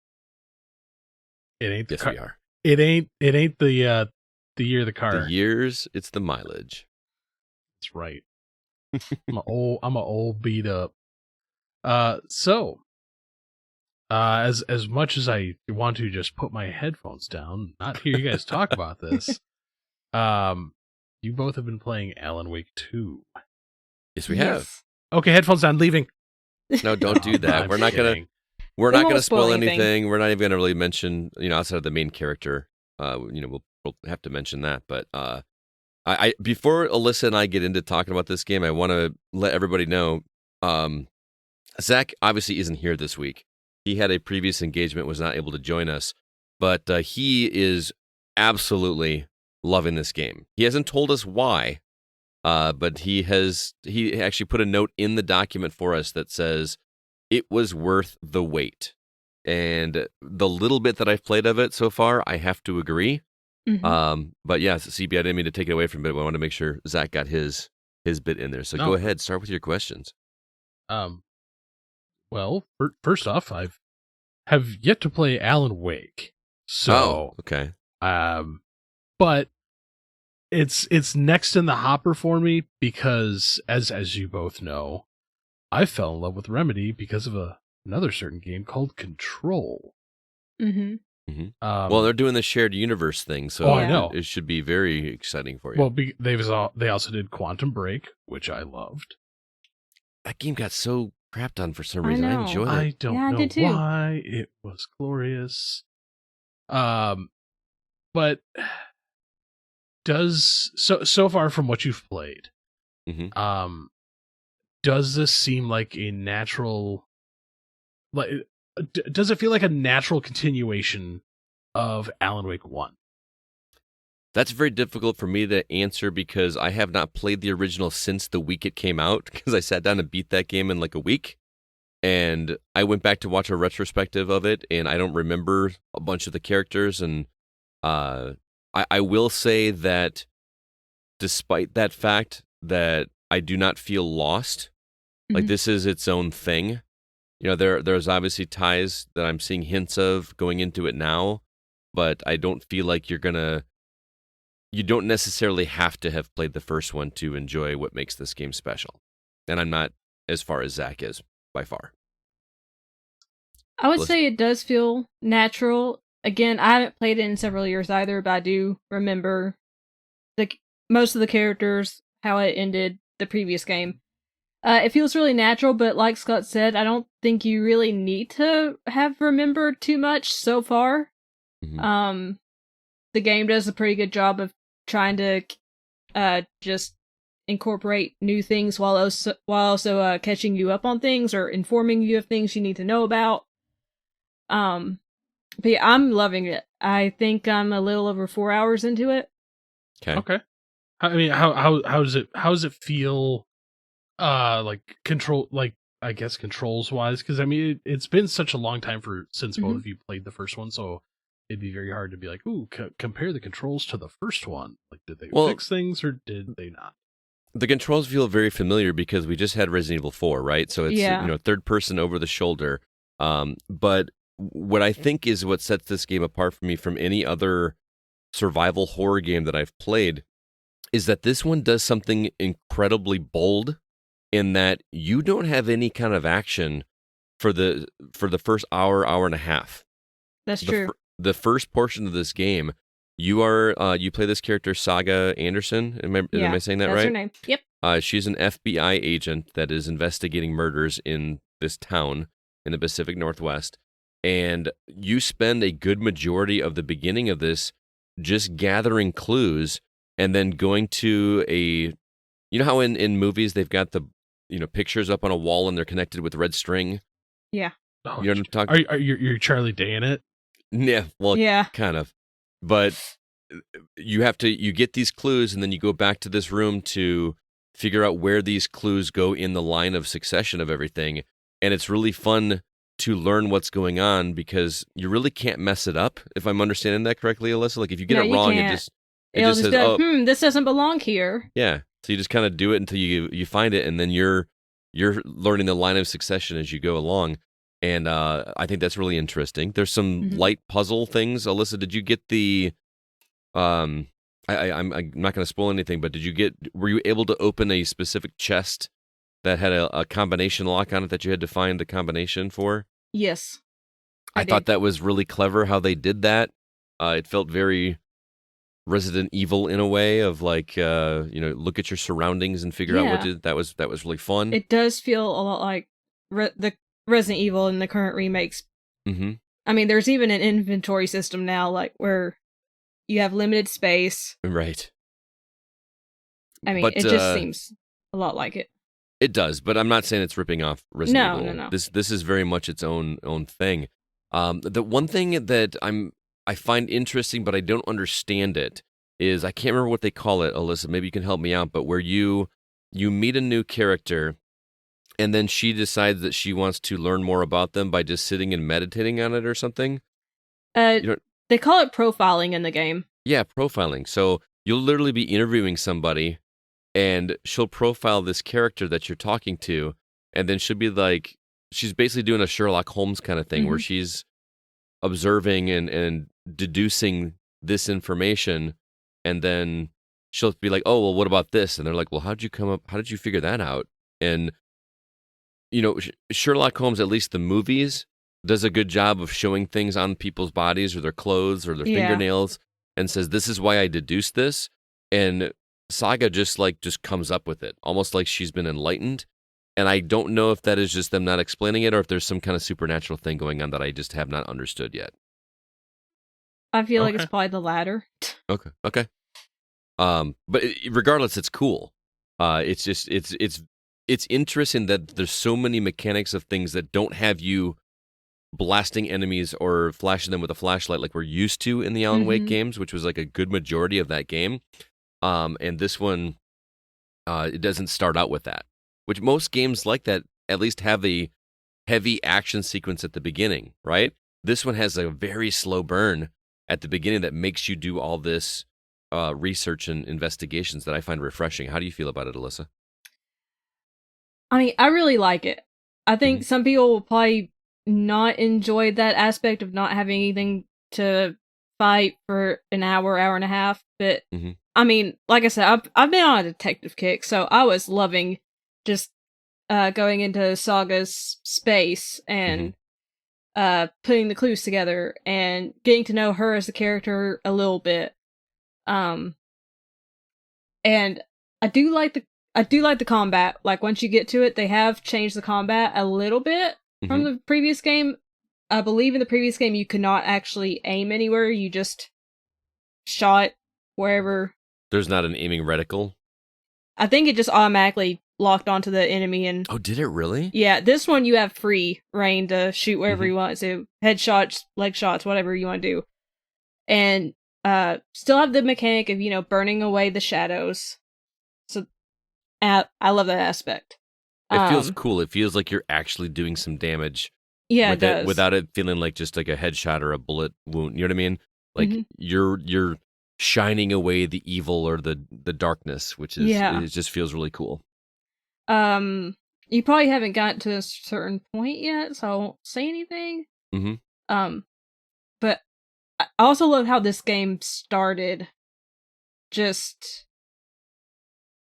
It ain't the yes, we are. It ain't the year of the car. The years, it's the mileage. That's right. I'm a old beat up. So. As much as I want to just put my headphones down, not hear you guys talk about this, you both have been playing Alan Wake 2. Yes, we have. Okay, headphones down, leaving. No, don't do that. We're not gonna spoil anything. We're not even gonna really mention, outside of the main character. We'll have to mention that. But I before Alyssa and I get into talking about this game, I want to let everybody know, Zach obviously isn't here this week. He had a previous engagement, was not able to join us, but he is absolutely loving this game. He hasn't told us why, but he actually put a note in the document for us that says it was worth the wait. And the little bit that I've played of it so far, I have to agree. Mm-hmm. But yeah, CB, I didn't mean to take it away from it, but I want to make sure Zach got his bit in there. So go ahead, start with your questions. Well, first off, have yet to play Alan Wake, so okay. But it's next in the hopper for me because, as you both know, I fell in love with Remedy because of another certain game called Control. Mm-hmm. Mm-hmm. Well, they're doing the shared universe thing, so I know it should be very exciting for you. Well, they also did Quantum Break, which I loved. That game got so crapped on for some reason. I enjoyed it. I don't know why. It was glorious. But so far from what you've played, mm-hmm. Does this seem like a natural? Does it feel like a natural continuation of Alan Wake 1? That's very difficult for me to answer because I have not played the original since the week it came out, because I sat down and beat that game in like a week. And I went back to watch a retrospective of it, and I don't remember a bunch of the characters. And I will say that despite that fact, that I do not feel lost. Mm-hmm. Like this is its own thing. There's obviously ties that I'm seeing hints of going into it now, but I don't feel like you don't necessarily have to have played the first one to enjoy what makes this game special. And I'm not as far as Zach is, by far. I would say it does feel natural. Again, I haven't played it in several years either, but I do remember most of the characters, how it ended the previous game. It feels really natural, but like Scott said, I don't think you really need to have remembered too much so far. Mm-hmm. The game does a pretty good job of trying to just incorporate new things while also catching you up on things or informing you of things you need to know about. But yeah, I'm loving it. I think I'm a little over 4 hours into it. Okay. I mean, how does it feel? Like control, like I guess controls wise, because I mean it's been such a long time since both of you played the first one, so it'd be very hard to be like, ooh, compare the controls to the first one. Like, did they fix things or did they not? The controls feel very familiar because we just had Resident Evil 4, right? So it's third person over the shoulder. But what I think is what sets this game apart for me from any other survival horror game that I've played is that this one does something incredibly bold in that you don't have any kind of action for the first hour and a half. That's true. The first portion of this game, you play this character Saga Anderson. Am I saying that right? That's her name. Yep. She's an FBI agent that is investigating murders in this town in the Pacific Northwest, and you spend a good majority of the beginning of this just gathering clues and then going to you know how in movies they've got the pictures up on a wall and they're connected with red string? Yeah. Oh, you know what I'm talking? Are you're Charlie Day in it? Yeah, well, yeah, kind of. But you get these clues and then you go back to this room to figure out where these clues go in the line of succession of everything. And it's really fun to learn what's going on because you really can't mess it up, if I'm understanding that correctly, Alyssa. Like if you get it wrong, it just says, go, this doesn't belong here. Yeah. So you just kind of do it until you find it, and then you're learning the line of succession as you go along. And I think that's really interesting. There's some light puzzle things. Alyssa, did you get the I'm not going to spoil anything, but were you able to open a specific chest that had a combination lock on it that you had to find the combination for? Yes. I thought that was really clever how they did that. It felt very Resident Evil in a way of like, look at your surroundings and figure out what to do. That was really fun. It does feel a lot like the Resident Evil in the current remakes. Mm-hmm. I mean, there's even an inventory system now, like where you have limited space. Right. I mean, it just seems a lot like it. It does, but I'm not saying it's ripping off Resident Evil. No. This is very much its own thing. The one thing that I find interesting, but I don't understand it, is I can't remember what they call it, Alyssa. Maybe you can help me out. But where you meet a new character, and then she decides that she wants to learn more about them by just sitting and meditating on it or something. They call it profiling in the game. Yeah, profiling. So you'll literally be interviewing somebody, and she'll profile this character that you're talking to, and then she'll be like, she's basically doing a Sherlock Holmes kind of thing where she's observing and deducing this information, and then she'll be like, oh, well, what about this? And they're like, well, how did you figure that out? And, Sherlock Holmes, at least the movies, does a good job of showing things on people's bodies or their clothes or their fingernails and says, this is why I deduced this. And Saga just comes up with it, almost like she's been enlightened. And I don't know if that is just them not explaining it or if there's some kind of supernatural thing going on that I just have not understood yet. I feel like it's probably the latter. Okay. But regardless, it's cool. It's just it's interesting that there's so many mechanics of things that don't have you blasting enemies or flashing them with a flashlight like we're used to in the Alan Wake games, which was like a good majority of that game. And this one, it doesn't start out with that, which most games like that at least have a heavy action sequence at the beginning, right? This one has a very slow burn at the beginning that makes you do all this research and investigations that I find refreshing. How do you feel about it, Alyssa? I mean, I really like it. I think some people will probably not enjoy that aspect of not having anything to fight for an hour and a half. But I mean, like I said, I've been on a detective kick, so I was loving just going into Saga's space and putting the clues together and getting to know her as a character a little bit. And I do like the combat. Like once you get to it, they have changed the combat a little bit from the previous game. I believe in the previous game you could not actually aim anywhere. You just shot wherever. There's not an aiming reticle? I think it just automatically locked onto the enemy. And oh, did it really? Yeah, this one you have free reign to shoot wherever you want. So headshots, leg shots, whatever you want to do. And still have the mechanic of, burning away the shadows. So, I love that aspect. It feels cool. It feels like you're actually doing some damage. Yeah, it does. Without it feeling like just like a headshot or a bullet wound. You know what I mean? Like you're shining away the evil or the darkness, which is it just feels really cool. You probably haven't gotten to a certain point yet, so I won't say anything. But I also love how this game started. Just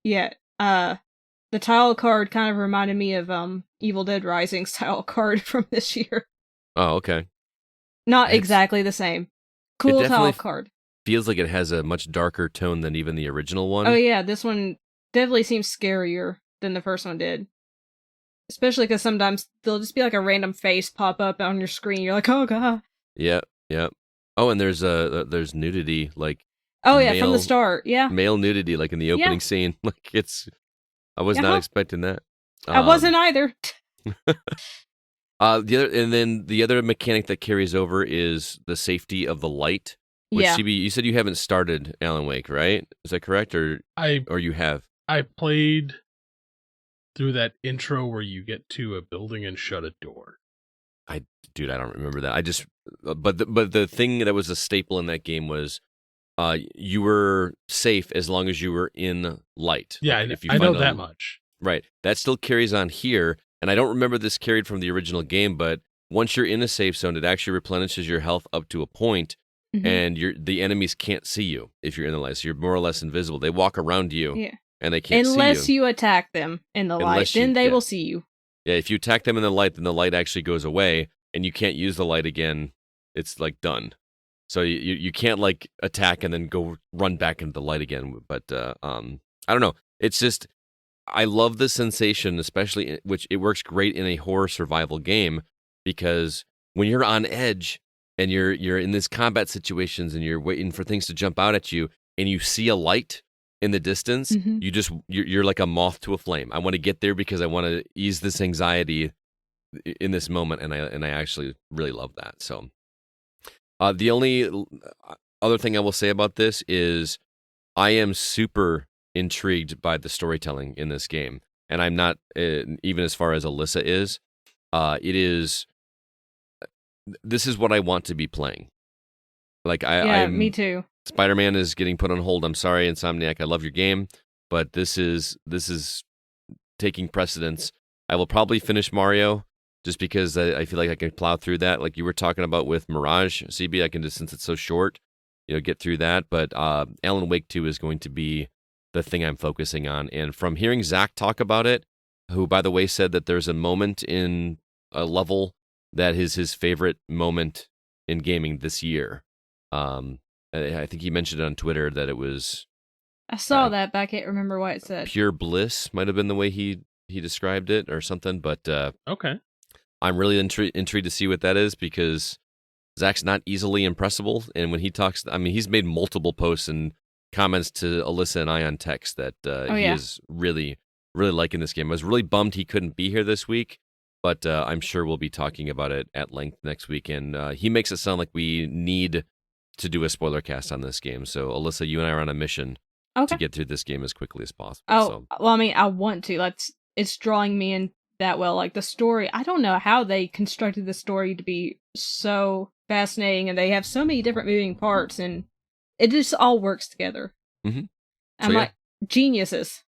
the title card kind of reminded me of Evil Dead Rising's title card from this year. Oh, okay. Not exactly the same. Cool title card. Feels like it has a much darker tone than even the original one. Oh yeah, this one definitely seems scarier than the first one did. Especially because sometimes there'll just be like a random face pop up on your screen. You're like, oh god. Yeah. Oh, and there's nudity, like. Oh yeah, from the start. Yeah. Male nudity, like in the opening scene. Like I was not expecting that. I wasn't either. The other mechanic that carries over is the safety of the light. Which, CB, you said you haven't started Alan Wake, right? Is that correct, or you have? I played through that intro where you get to a building and shut a door. I don't remember that. But the thing that was a staple in that game was, you were safe as long as you were in light. Yeah, like I know that much. Right. That still carries on here, and I don't remember this carried from the original game, but once you're in a safe zone, it actually replenishes your health up to a point, and the enemies can't see you if you're in the light, so you're more or less invisible. They walk around you, and they can't see you. Unless you attack them in the light, then they will see you. Yeah, if you attack them in the light, then the light actually goes away, and you can't use the light again. It's, like, done. So you can't, like, attack and then go run back into the light again. But I don't know. It's just, I love the sensation, especially, which it works great in a horror survival game, because when you're on edge and you're in these combat situations and you're waiting for things to jump out at you and you see a light in the distance, you're like a moth to a flame. I want to get there because I want to ease this anxiety in this moment, and I actually really love that. So. The only other thing I will say about this is I am super intrigued by the storytelling in this game, and I'm not even as far as Alyssa is. This is what I want to be playing. Like me too. Spider-Man is getting put on hold. I'm sorry, Insomniac. I love your game, but this is taking precedence. I will probably finish Mario. Just because I feel like I can plow through that, like you were talking about with Mirage, CB, I can just, since it's so short, get through that. But Alan Wake 2 is going to be the thing I'm focusing on. And from hearing Zach talk about it, who, by the way, said that there's a moment in a level that is his favorite moment in gaming this year. I think he mentioned it on Twitter that it was... I saw that, but I can't remember what it said. Pure bliss might have been the way he described it or something, but... okay. I'm really intrigued to see what that is, because Zach's not easily impressible, and when he talks, I mean, he's made multiple posts and comments to Alyssa and I on text that he is really, really liking this game. I was really bummed he couldn't be here this week, but I'm sure we'll be talking about it at length next week, and he makes it sound like we need to do a spoiler cast on this game. So, Alyssa, you and I are on a mission to get through this game as quickly as possible. Well, I mean, I want to. It's drawing me in that well. Like the story, I don't know how they constructed the story to be so fascinating, and they have so many different moving parts, and it just all works together. I'm like geniuses.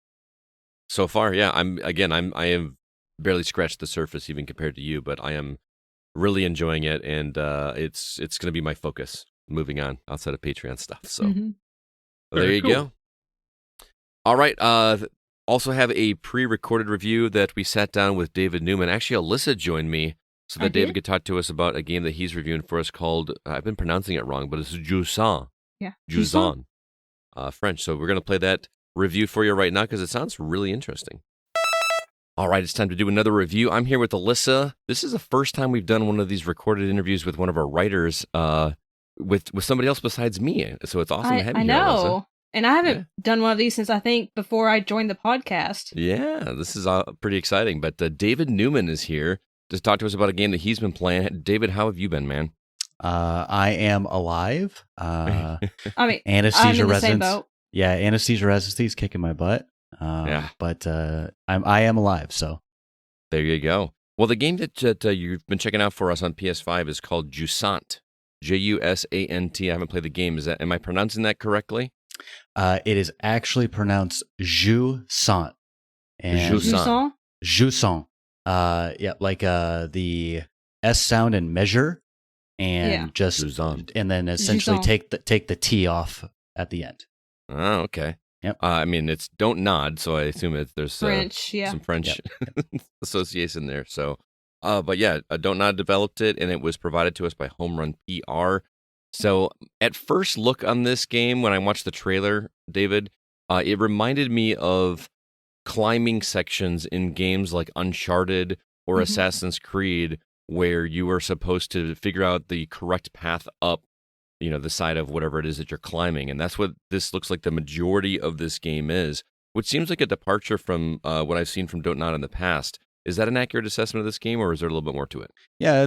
So far, yeah. I have barely scratched the surface even compared to you, but I am really enjoying it, and it's going to be my focus moving on outside of Patreon stuff. So there you go. All right. Also have a pre-recorded review that we sat down with David Newman. Actually, Alyssa joined me so that David could talk to us about a game that he's reviewing for us called, I've been pronouncing it wrong, but it's Jusant. Yeah. Jusant. French. So we're going to play that review for you right now because it sounds really interesting. All right, it's time to do another review. I'm here with Alyssa. This is the first time we've done one of these recorded interviews with one of our writers, with somebody else besides me. So it's awesome to have you here, Alyssa. And I haven't done one of these since I think before I joined the podcast. Yeah, this is pretty exciting. But David Newman is here to talk to us about a game that he's been playing. David, how have you been, man? I am alive. I mean, Anesthesia I'm in the same residence. boat. Yeah, anesthesia residency is kicking my butt. Yeah. But I am alive. So There you go. Well, the game that you've been checking out for us on PS5 is called Jusant. Jusant. I haven't played the game. Am I pronouncing that correctly? it is actually pronounced Jusant. And Jusant. Jusant. Yeah, like the S sound and measure, and just Jusant. and then essentially Jusant. take the T off at the end. Oh, okay. Yep. I mean, it's don't nod, so I assume there's French, yeah. some French association there. So, but yeah, Don't Nod developed it, and it was provided to us by Home Run PR. So, at first look on this game, when I watched the trailer, David, it reminded me of climbing sections in games like Uncharted or Assassin's Creed, where you were supposed to figure out the correct path up, the side of whatever it is that you're climbing. And that's what this looks like the majority of this game is, which seems like a departure from what I've seen from Don't Nod in the past. Is that an accurate assessment of this game, or is there a little bit more to it? Yeah,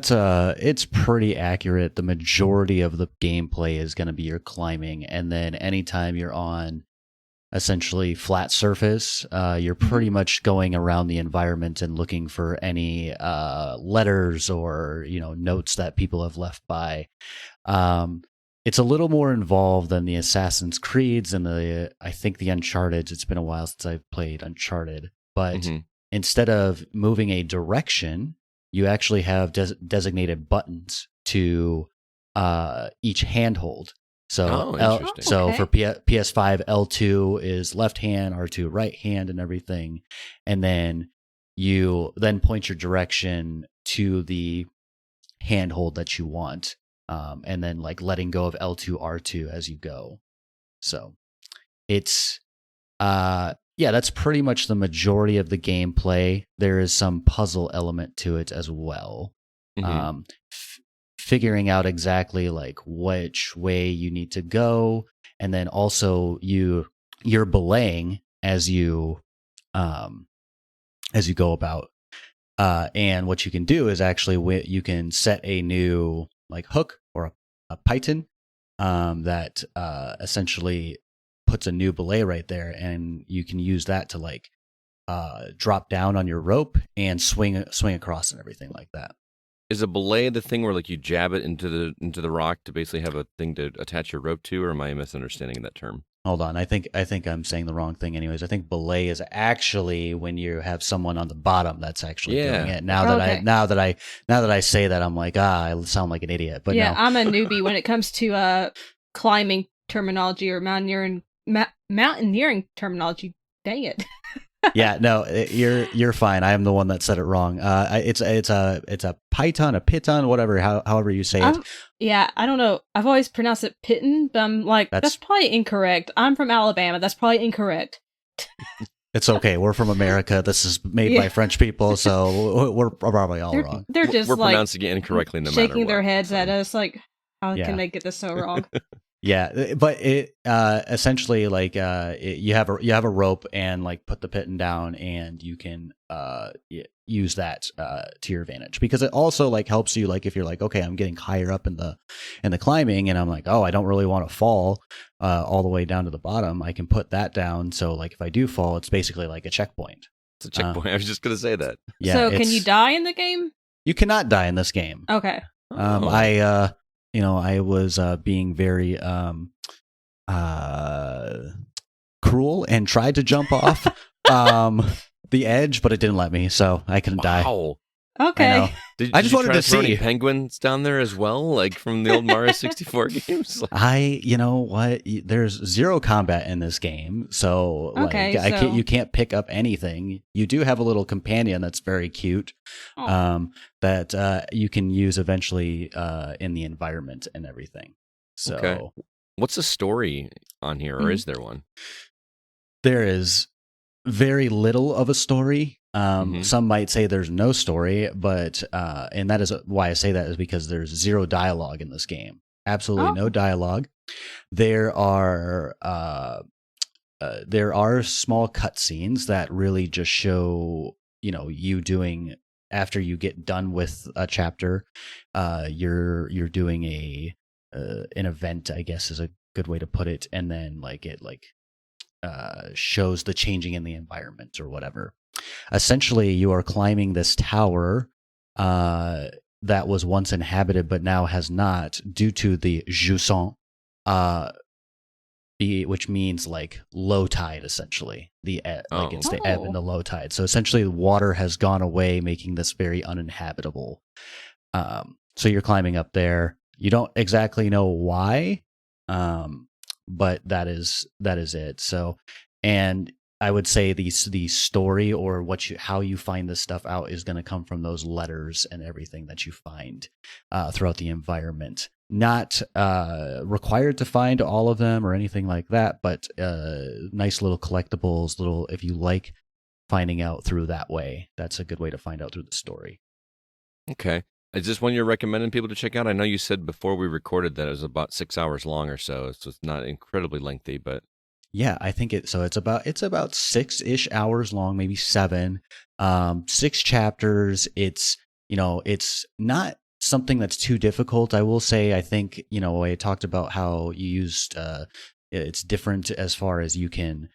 it's pretty accurate. The majority of the gameplay is going to be your climbing, and then anytime you're on essentially flat surface, you're pretty much going around the environment and looking for any letters or notes that people have left by. It's a little more involved than the Assassin's Creeds and I think the Uncharted. It's been a while since I've played Uncharted, but instead of moving a direction, you actually have designated buttons to each handhold. So, interesting. So for PS5, L2 is left hand, R2 right hand, and everything, and then you point your direction to the handhold that you want, and then like letting go of L2, R2 as you go. So it's that's pretty much the majority of the gameplay. There is some puzzle element to it as well. Figuring out exactly like which way you need to go, and then also you're belaying as you go about. And what you can do is actually you can set a new like hook or a python that essentially puts a new belay right there, and you can use that to like drop down on your rope and swing across and everything like that. Is a belay the thing where like you jab it into the rock to basically have a thing to attach your rope to, or am I misunderstanding that term? Hold on, I think I'm saying the wrong thing. Anyways, I think belay is actually when you have someone on the bottom that's actually doing it. Now that I say that, I'm like, I sound like an idiot. But yeah, no. I'm a newbie when it comes to climbing terminology or mountaineering terminology. Dang it. Yeah, no, you're fine. I am the one that said it wrong. It's a python, a piton, whatever, however you say it. Yeah, I don't know. I've always pronounced it piton, but I'm like, that's probably incorrect. I'm from Alabama. That's probably incorrect. It's okay. We're from America. This is made by French people, so we're probably all wrong. We're just we're pronouncing it incorrectly, no matter shaking their heads at us, like, how Yeah. can they get this so wrong? Yeah, but it essentially like you have a rope and like put the piton down, and you can use that to your advantage, because it also like helps you, like if you're like, okay, I'm getting higher up in the climbing, and I'm like, oh, I don't really want to fall all the way down to the bottom. I can put that down, so like if I do fall, it's basically like a checkpoint. It's a checkpoint. I was just gonna say that. Yeah. So can you die in the game? You cannot die in this game. Okay. I was being very cruel and tried to jump off the edge, but it didn't let me, so I couldn't die. Wow. Okay. I just wanted to throw any see penguins down there as well, like from the old Mario 64 games. you know what? There's zero combat in this game, so Okay, like you can't pick up anything. You do have a little companion that's very cute, that you can use eventually in the environment and everything. So, Okay. What's the story on here, or is there one? there is very little of a story. Some might say there's no story, but and that is why I say that is because there's zero dialogue in this game. Absolutely no dialogue. There are small cutscenes that really just show you doing after you get done with a chapter, you're doing an event, I guess is a good way to put it, and then like it shows the changing in the environment or whatever. Essentially, you are climbing this tower that was once inhabited but now has not, due to the Jusant, which means like low tide, essentially. It's the ebb and the low tide. So essentially, the water has gone away, making this very uninhabitable. So you're climbing up there. You don't exactly know why, but that is it. So, and I would say the story or how you find this stuff out is going to come from those letters and everything that you find throughout the environment. Not required to find all of them or anything like that, but nice little collectibles. If you like finding out through that way, that's a good way to find out through the story. Okay. Is this one you're recommending people to check out? I know you said before we recorded that it was about 6 hours long or so. So it's not incredibly lengthy, but yeah, I think it's about 6-ish hours long, maybe 7. 6 chapters. It's not something that's too difficult. I will say, I think, I talked about how you used it's different as far as you can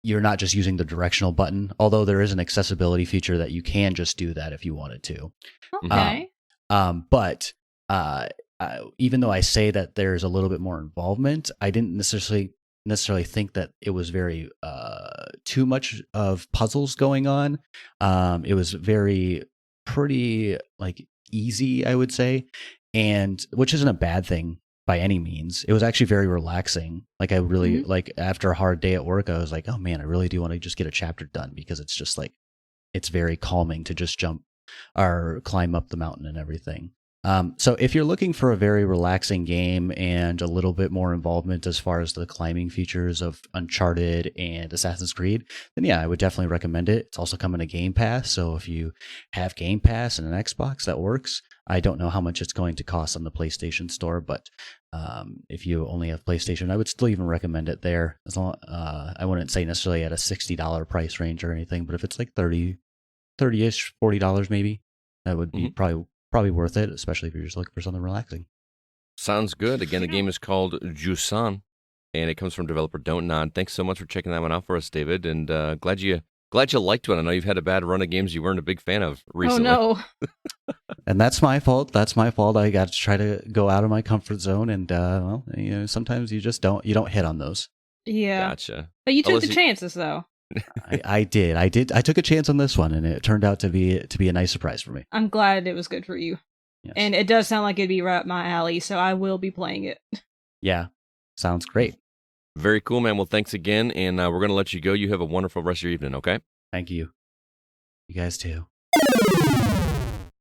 you're not just using the directional button, although there is an accessibility feature that you can just do that if you wanted to. Okay. But even though I say that there's a little bit more involvement, I didn't necessarily think that it was very too much of puzzles going on. It was pretty like easy, I would say, and which isn't a bad thing by any means. It was actually very relaxing. Like I really like after a hard day at work, I was like, oh man, I really do want to just get a chapter done, because it's just like it's very calming to just jump or climb up the mountain and everything. So if you're looking for a very relaxing game and a little bit more involvement as far as the climbing features of Uncharted and Assassin's Creed, then yeah, I would definitely recommend it. It's also coming to Game Pass, so if you have Game Pass and an Xbox, that works. I don't know how much it's going to cost on the PlayStation Store, but if you only have PlayStation, I would still even recommend it there. As long, I wouldn't say necessarily at a $60 price range or anything, but if it's like $30-ish, $40 maybe, that would be probably worth it, especially if you're just looking for something relaxing. Sounds good. Again, the game is called Jusant, and it comes from developer Don't Nod. Thanks so much for checking that one out for us, David, and glad you liked it. I know you've had a bad run of games you weren't a big fan of recently. Oh, no. And that's my fault. I got to try to go out of my comfort zone, and sometimes you just don't hit on those. Yeah. Gotcha. But you took Alyssa, the chances, though. I did. I took a chance on this one, and it turned out to be a nice surprise for me. I'm glad it was good for you. Yes. And it does sound like it'd be right up my alley, so I will be playing it. Yeah, sounds great. Very cool, man. Well, thanks again, and we're going to let you go. You have a wonderful rest of your evening, okay? Thank you. You guys too.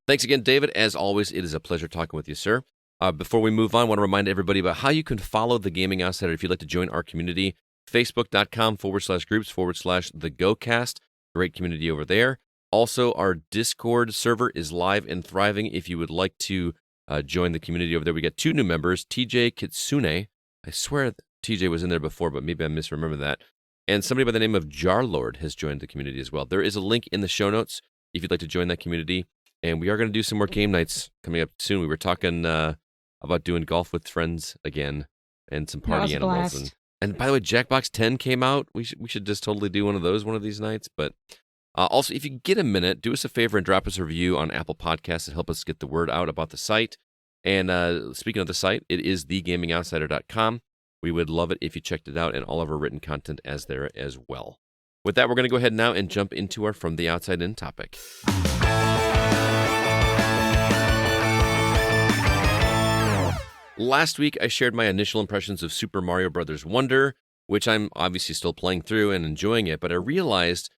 Thanks again, David. As always, it is a pleasure talking with you, sir. Before we move on, I want to remind everybody about how you can follow The Gaming Outsider if you'd like to join our community. Facebook.com/groups/the GoCast. Great community over there. Also, our Discord server is live and thriving. If you would like to join the community over there, we got 2 new members, TJ Kitsune. I swear TJ was in there before, but maybe I misremember that. And somebody by the name of Jarlord has joined the community as well. There is a link in the show notes if you'd like to join that community. And we are going to do some more game nights coming up soon. We were talking about doing golf with friends again and some party animals. And by the way, Jackbox 10 came out. We should just totally do one of those one of these nights. But also, if you get a minute, do us a favor and drop us a review on Apple Podcasts and help us get the word out about the site. And speaking of the site, it is thegamingoutsider.com. We would love it if you checked it out, and all of our written content as there as well. With that, we're going to go ahead now and jump into our From the Outside In topic. Last week, I shared my initial impressions of Super Mario Bros. Wonder, which I'm obviously still playing through and enjoying it, but I realized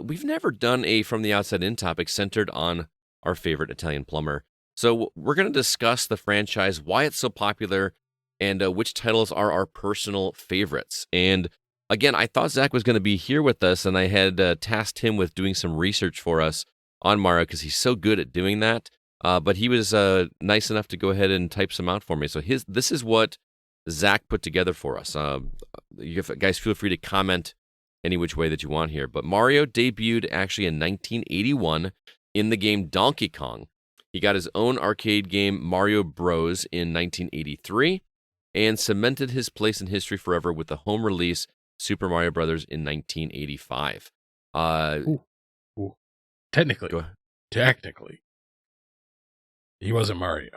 we've never done a From the Outside In topic centered on our favorite Italian plumber. So we're going to discuss the franchise, why it's so popular, and which titles are our personal favorites. And again, I thought Zach was going to be here with us, and I had tasked him with doing some research for us on Mario because he's so good at doing that. But he was nice enough to go ahead and type some out for me. So this is what Zach put together for us. You guys feel free to comment any which way that you want here. But Mario debuted actually in 1981 in the game Donkey Kong. He got his own arcade game, Mario Bros, in 1983, and cemented his place in history forever with the home release, Super Mario Brothers, in 1985. Ooh. Technically, he wasn't Mario.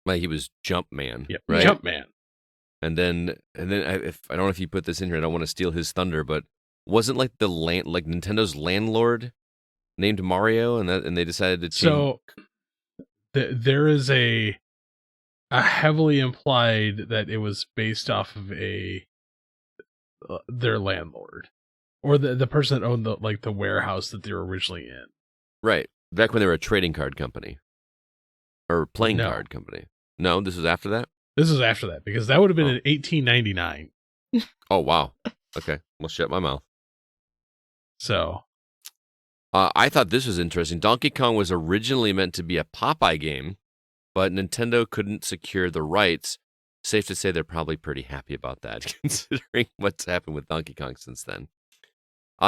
Well, he was Jumpman, Yep, right? Jumpman. And then if I don't know if you put this in here, I don't want to steal his thunder, but wasn't like Nintendo's landlord named Mario, and they decided to change. So there is a heavily implied that it was based off of their landlord or the person that owned the warehouse that they were originally in. Right, back when they were a trading card company or playing card company. No, this was after that. This is after that because that would have been in 1899. Oh wow. Okay, well, shut my mouth. So. I thought this was interesting. Donkey Kong was originally meant to be a Popeye game, but Nintendo couldn't secure the rights. Safe to say they're probably pretty happy about that, considering what's happened with Donkey Kong since then.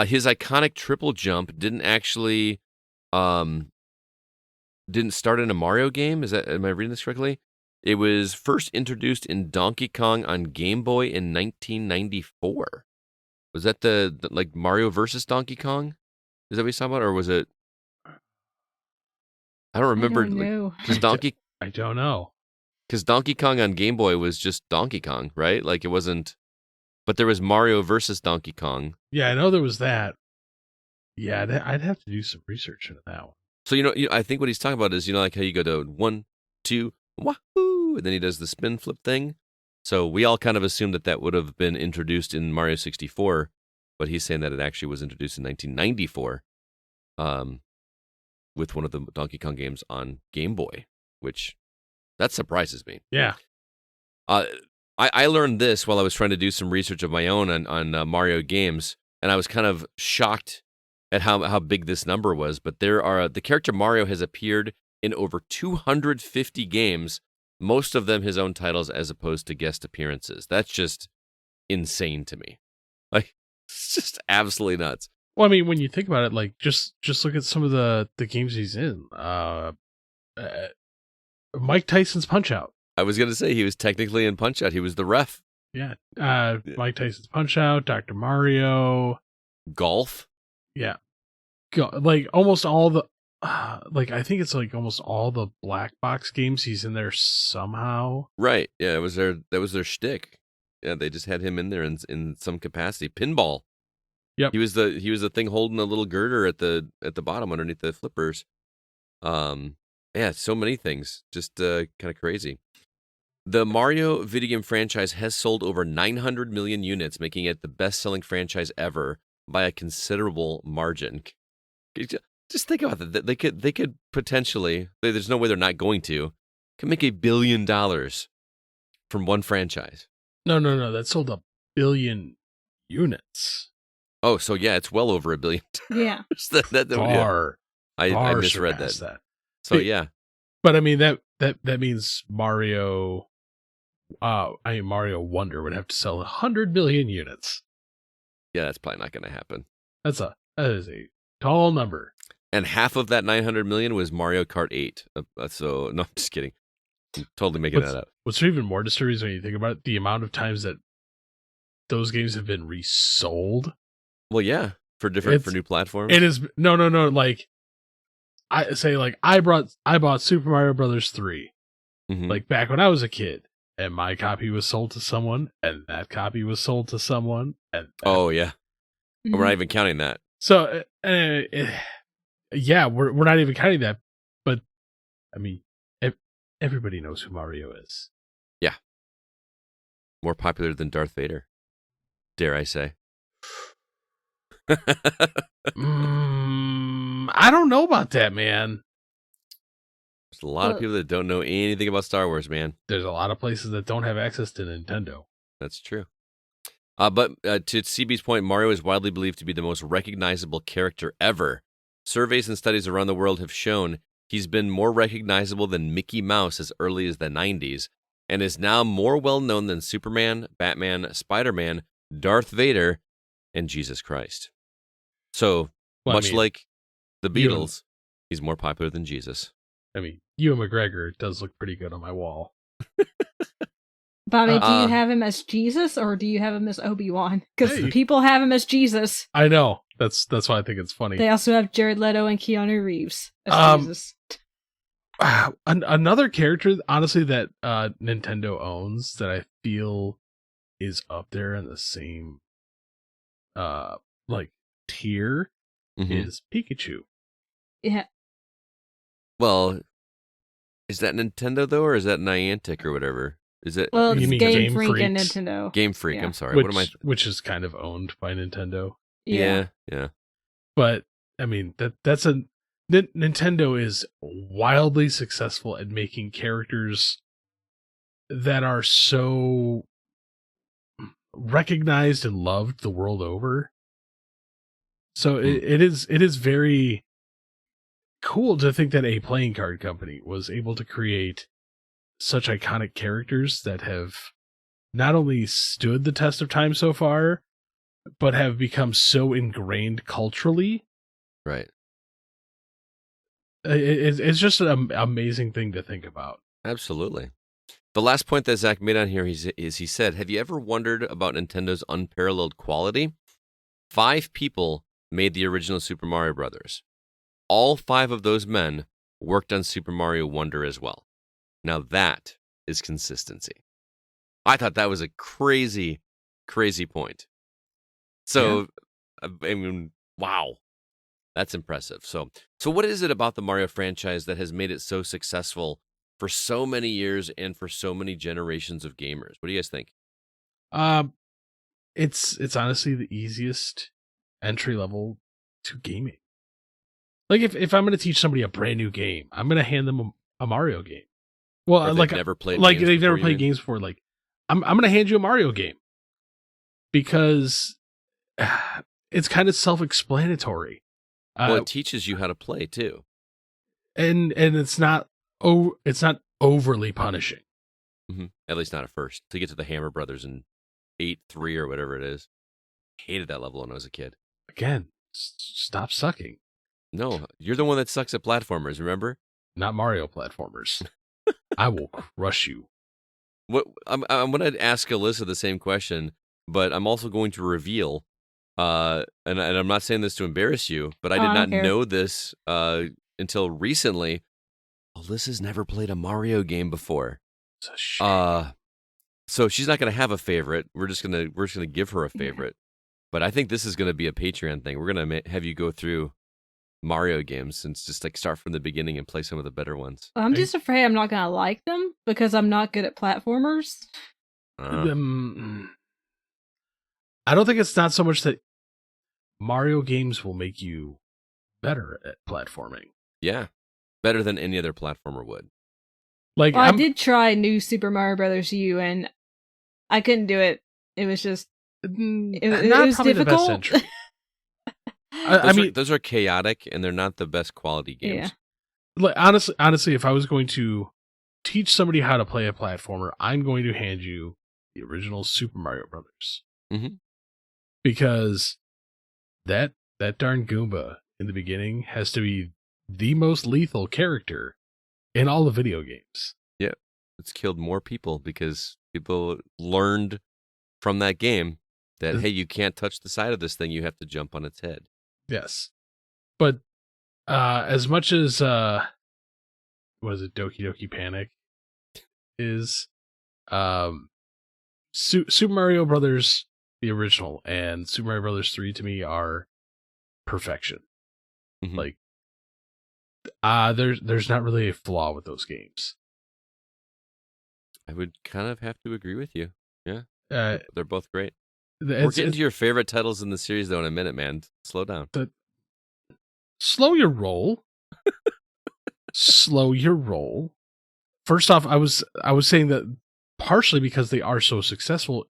His iconic triple jump didn't actually didn't start in a Mario game. Am I reading this correctly? It was first introduced in Donkey Kong on Game Boy in 1994. Was that the like Mario versus Donkey Kong? Is that what he's talking about, or was it? I don't remember. I don't know. I don't know. Because Donkey Kong on Game Boy was just Donkey Kong, right? Like it wasn't. But there was Mario versus Donkey Kong. Yeah, I know there was that. Yeah, I'd have to do some research into that one. So I think what he's talking about is like how you go to 1, 2, wahoo, and then he does the spin flip thing. So we all kind of assumed that would have been introduced in Mario 64. But he's saying that it actually was introduced in 1994 with one of the Donkey Kong games on Game Boy, which that surprises me. Yeah. I learned this while I was trying to do some research of my own on Mario games, and I was kind of shocked at how big this number was. But the character Mario has appeared in over 250 games, most of them his own titles as opposed to guest appearances. That's just insane to me. Like, it's just absolutely nuts. Well, I mean, when you think about it, like just look at some of the games he's in. Mike Tyson's Punch-Out. I was going to say he was technically in Punch-Out. He was the ref. Yeah. Mike Tyson's Punch-Out, Dr. Mario. Golf. Yeah. Like almost all the, I think it's like almost all the black box games he's in there somehow. Right. Yeah, that was their shtick. Yeah, they just had him in there in some capacity. Pinball. Yep. He was the thing holding a little girder at the bottom underneath the flippers. Yeah, so many things. Just kind of crazy. The Mario video game franchise has sold over 900 million units, making it the best-selling franchise ever by a considerable margin. Just think about that. They could potentially, there's no way they're not going to, can make $1 billion from one franchise. No. That sold 1 billion units. Oh, so yeah, it's well over 1 billion. Yeah. I misread that. So yeah. But I mean that means Mario Wonder would have to sell 100 million units. Yeah, that's probably not going to happen. That is a tall number. And half of that 900 million was Mario Kart 8. So no, I'm just kidding. I'm totally making that up. What's even more disturbing is when you think about it, the amount of times that those games have been resold. Well, yeah, for new platforms. It is no. Like I bought Super Mario Brothers 3, like back when I was a kid, and my copy was sold to someone, and that copy was sold to someone, and oh yeah, we're not even counting that. So yeah, we're not even counting that. But I mean, everybody knows who Mario is. Yeah, more popular than Darth Vader, dare I say? I don't know about that, man. There's a lot of people that don't know anything about Star Wars, man. There's a lot of places that don't have access to Nintendo. That's true. But to CB's point, Mario is widely believed to be the most recognizable character ever. Surveys and studies around the world have shown he's been more recognizable than Mickey Mouse as early as the 90s, and is now more well-known than Superman, Batman, Spider-Man, Darth Vader, and Jesus Christ. So, Well, much like the Ewan- Beatles, he's more popular than Jesus. I mean, Ewan McGregor does look pretty good on my wall. But I mean, do Uh, you have him as Jesus or do you have him as Obi-Wan? Because Hey. people have him as Jesus. I know. That's why I think it's funny. They also have Jared Leto and Keanu Reeves as Jesus. Another character, honestly, that Nintendo owns that I feel is up there in the same like tier Mhm. is Pikachu. Yeah. Well, is that Nintendo though, or is that Niantic or whatever? Is it Well, You it's mean Game Game Freak and Freaks? Nintendo. Game Freak? Yeah. I'm sorry. What am I? Which is kind of owned by Nintendo. Yeah. Yeah. But I mean that's a Nintendo is wildly successful at making characters that are so recognized and loved the world over. So it is very cool to think that a playing card company was able to create such iconic characters that have not only stood the test of time so far, but have become so ingrained culturally. Right. It's just an amazing thing to think about. Absolutely. The last point that Zach made on here is he said, have you ever wondered about Nintendo's unparalleled quality? 5 people made the original Super Mario Brothers. All 5 of those men worked on Super Mario Wonder as well. Now that is consistency. I thought that was a crazy, crazy point. So, I mean, wow. That's impressive. So what is it about the Mario franchise that has made it so successful for so many years and for so many generations of gamers? What do you guys think? It's honestly the easiest entry level to gaming. Like if I'm going to teach somebody a brand new game, I'm going to hand them a Mario game. Well, Or like they've never played like games they've before, never you played mean? games before. Like I'm going to hand you a Mario game because it's kind of self-explanatory. Well, it teaches you how to play too. And it's not overly punishing. At least not at first. To get to the Hammer Brothers in 8-3 or whatever it is. Hated that level when I was a kid. Again, stop sucking. No, you're the one that sucks at platformers, remember? Not Mario platformers. I will crush you. What I'm going to ask Alyssa the same question, but I'm also going to reveal, and I'm not saying this to embarrass you, but I did I not don't care. know this until recently. Alyssa's never played a Mario game before. It's a shame. So she's not going to have a favorite. We're just gonna give her a favorite. But I think this is going to be a Patreon thing. We're going to have you go through Mario games and just like start from the beginning and play some of the better ones. I'm just afraid I'm not going to like them because I'm not good at platformers. Uh, I don't think it's not so much that Mario games will make you better at platforming. yeah, better than any other platformer would. Like Well, I did try New Super Mario Brothers U, and I couldn't do it. It was just it was probably the best difficult. entry. I mean, Those are chaotic and they're not the best quality games. Yeah. like, honestly, if I was going to teach somebody how to play a platformer, I'm going to hand you the original Super Mario Brothers. Mhm. Because that darn Goomba in the beginning has to be the most lethal character in all the video games. Yeah, it's killed more people because people learned from that game that, hey, you can't touch the side of this thing. You have to jump on its head. Yes. But as much as what is it, Doki Doki Panic is Super Mario Brothers the original and Super Mario Brothers 3 to me are perfection. Mhm. Like there's not really a flaw with those games. I would kind of have to agree with you. Yeah, Uh they're both great. We're it's, getting to your favorite titles in the series, though, in a minute, man. Slow down. slow your roll. Slow your roll. First off, I was saying that partially because they are so successful.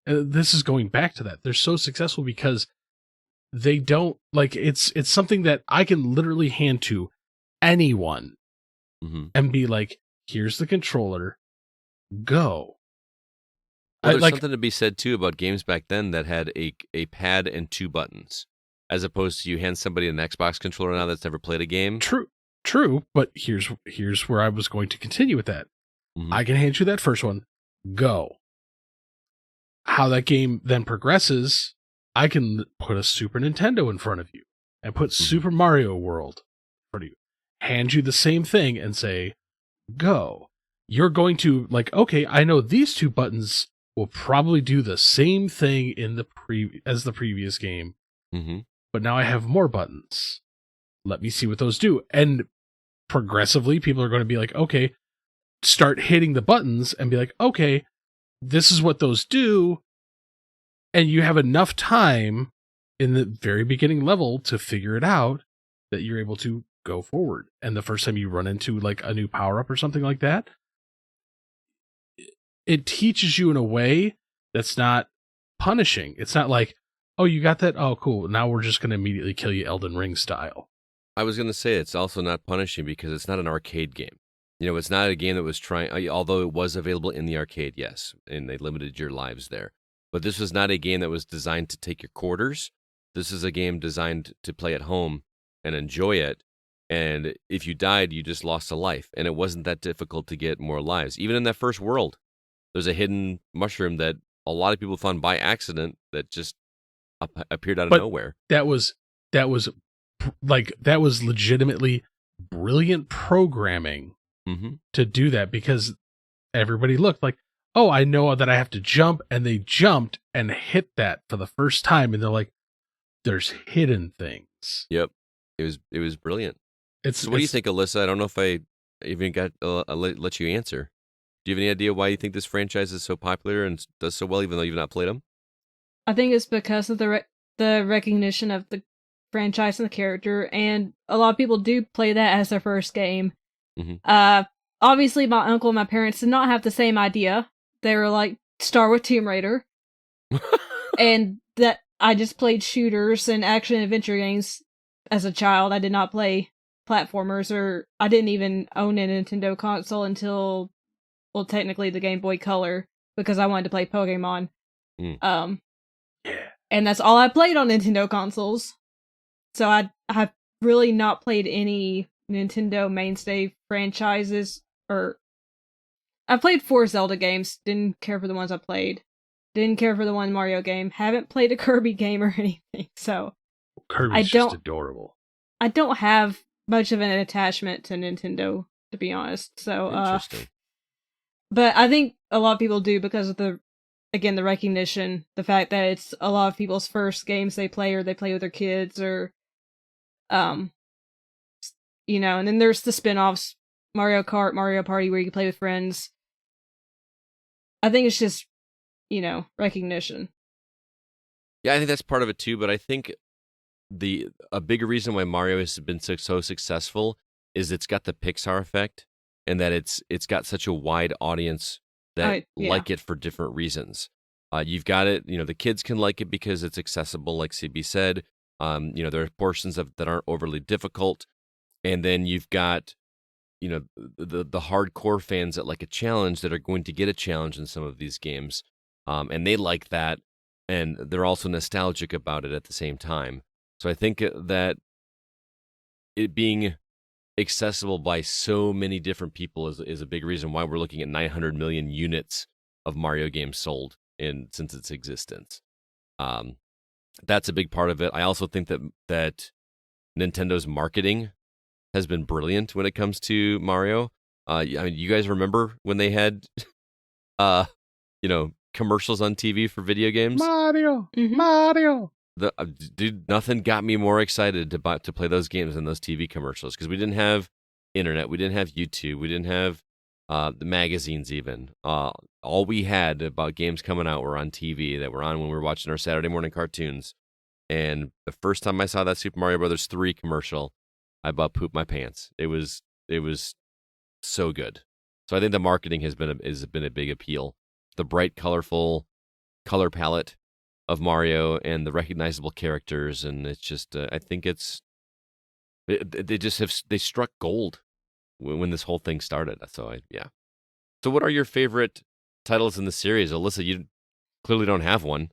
This is going back to that. They're so successful because they don't like it's something that I can literally hand to anyone Mm-hmm. and be like, "Here's the controller. Go." Well, there's something to be said too about games back then that had a pad and 2 buttons, as opposed to you hand somebody an Xbox controller now that's never played a game. True, but here's where I was going to continue with that. Mm-hmm. I can hand you that first one. Go. How that game then progresses, I can put a Super Nintendo in front of you and put Super Mario World in front of you. Hand you the same thing and say, go. You're going to okay, I know these 2 buttons will probably do the same thing in as the previous game. Mm-hmm. But now I have more buttons. Let me see what those do. And progressively, people are going to be like, okay, start hitting the buttons and be like, okay, this is what those do. And you have enough time in the very beginning level to figure it out that you're able to go forward. And the first time you run into a new power-up or something like that, it teaches you in a way that's not punishing. It's not like, oh, you got that? Oh, cool. Now we're just going to immediately kill you Elden Ring style. I was going to say it's also not punishing because it's not an arcade game. It's not a game that was trying, although it was available in the arcade, yes, and they limited your lives there. But this was not a game that was designed to take your quarters. This is a game designed to play at home and enjoy it. And if you died, you just lost a life. And it wasn't that difficult to get more lives. Even in that first world, there's a hidden mushroom that a lot of people found by accident that just appeared out of nowhere. That was legitimately brilliant programming to do that, because everybody looked like, oh, I know that I have to jump, and they jumped and hit that for the first time, and they're like, there's hidden things. Yep. It was brilliant. So what do you think, Alyssa? I don't know if I even got let you answer. Do you have any idea why you think this franchise is so popular and does so well, even though you've not played them? I think it's because of the recognition of the franchise and the character, and a lot of people do play that as their first game. Mm-hmm. Obviously, my uncle and my parents did not have the same idea. They were like, start with Tomb Raider. And that I just played shooters and action adventure games as a child. I did not play platformers, or I didn't even own a Nintendo console until, well, technically the Game Boy Color, because I wanted to play Pokemon. And that's all I played on Nintendo consoles. So I have really not played any Nintendo mainstay franchises, or I played 4 Zelda games, didn't care for the ones I played. Didn't care for the one Mario game. Haven't played a Kirby game or anything, so Kirby's just adorable. I don't have much of an attachment to Nintendo, to be honest. So Interesting. But I think a lot of people do because of the recognition, the fact that it's a lot of people's first games they play, or they play with their kids, or and then there's the spin-offs, Mario Kart, Mario Party, where you can play with friends. I think it's just, recognition. Yeah, I think that's part of it too, but I think a bigger reason why Mario has been so successful is it's got the Pixar effect, and that it's got such a wide audience that like it for different reasons. You've got it, the kids can like it because it's accessible, like CB said. There are portions that aren't overly difficult. And then you've got, the hardcore fans that like a challenge, that are going to get a challenge in some of these games. And they like that. And they're also nostalgic about it at the same time. So I think that it being accessible by so many different people is a big reason why we're looking at 900 million units of Mario games sold since its existence. That's a big part of it. I also think that Nintendo's marketing has been brilliant when it comes to Mario. You guys remember when they had, commercials on TV for video games? Mario. Dude, nothing got me more excited to play those games than those TV commercials, because we didn't have internet, we didn't have YouTube, we didn't have the magazines even. All we had about games coming out were on TV, that were on when we were watching our Saturday morning cartoons. And the first time I saw that Super Mario Brothers 3 commercial, I about pooped my pants. It was so good. So I think the marketing has been a big appeal. The bright, colorful color palette of Mario and the recognizable characters, and it's just I think they struck gold when this whole thing started. So So what are your favorite titles in the series. Alyssa, you clearly don't have one.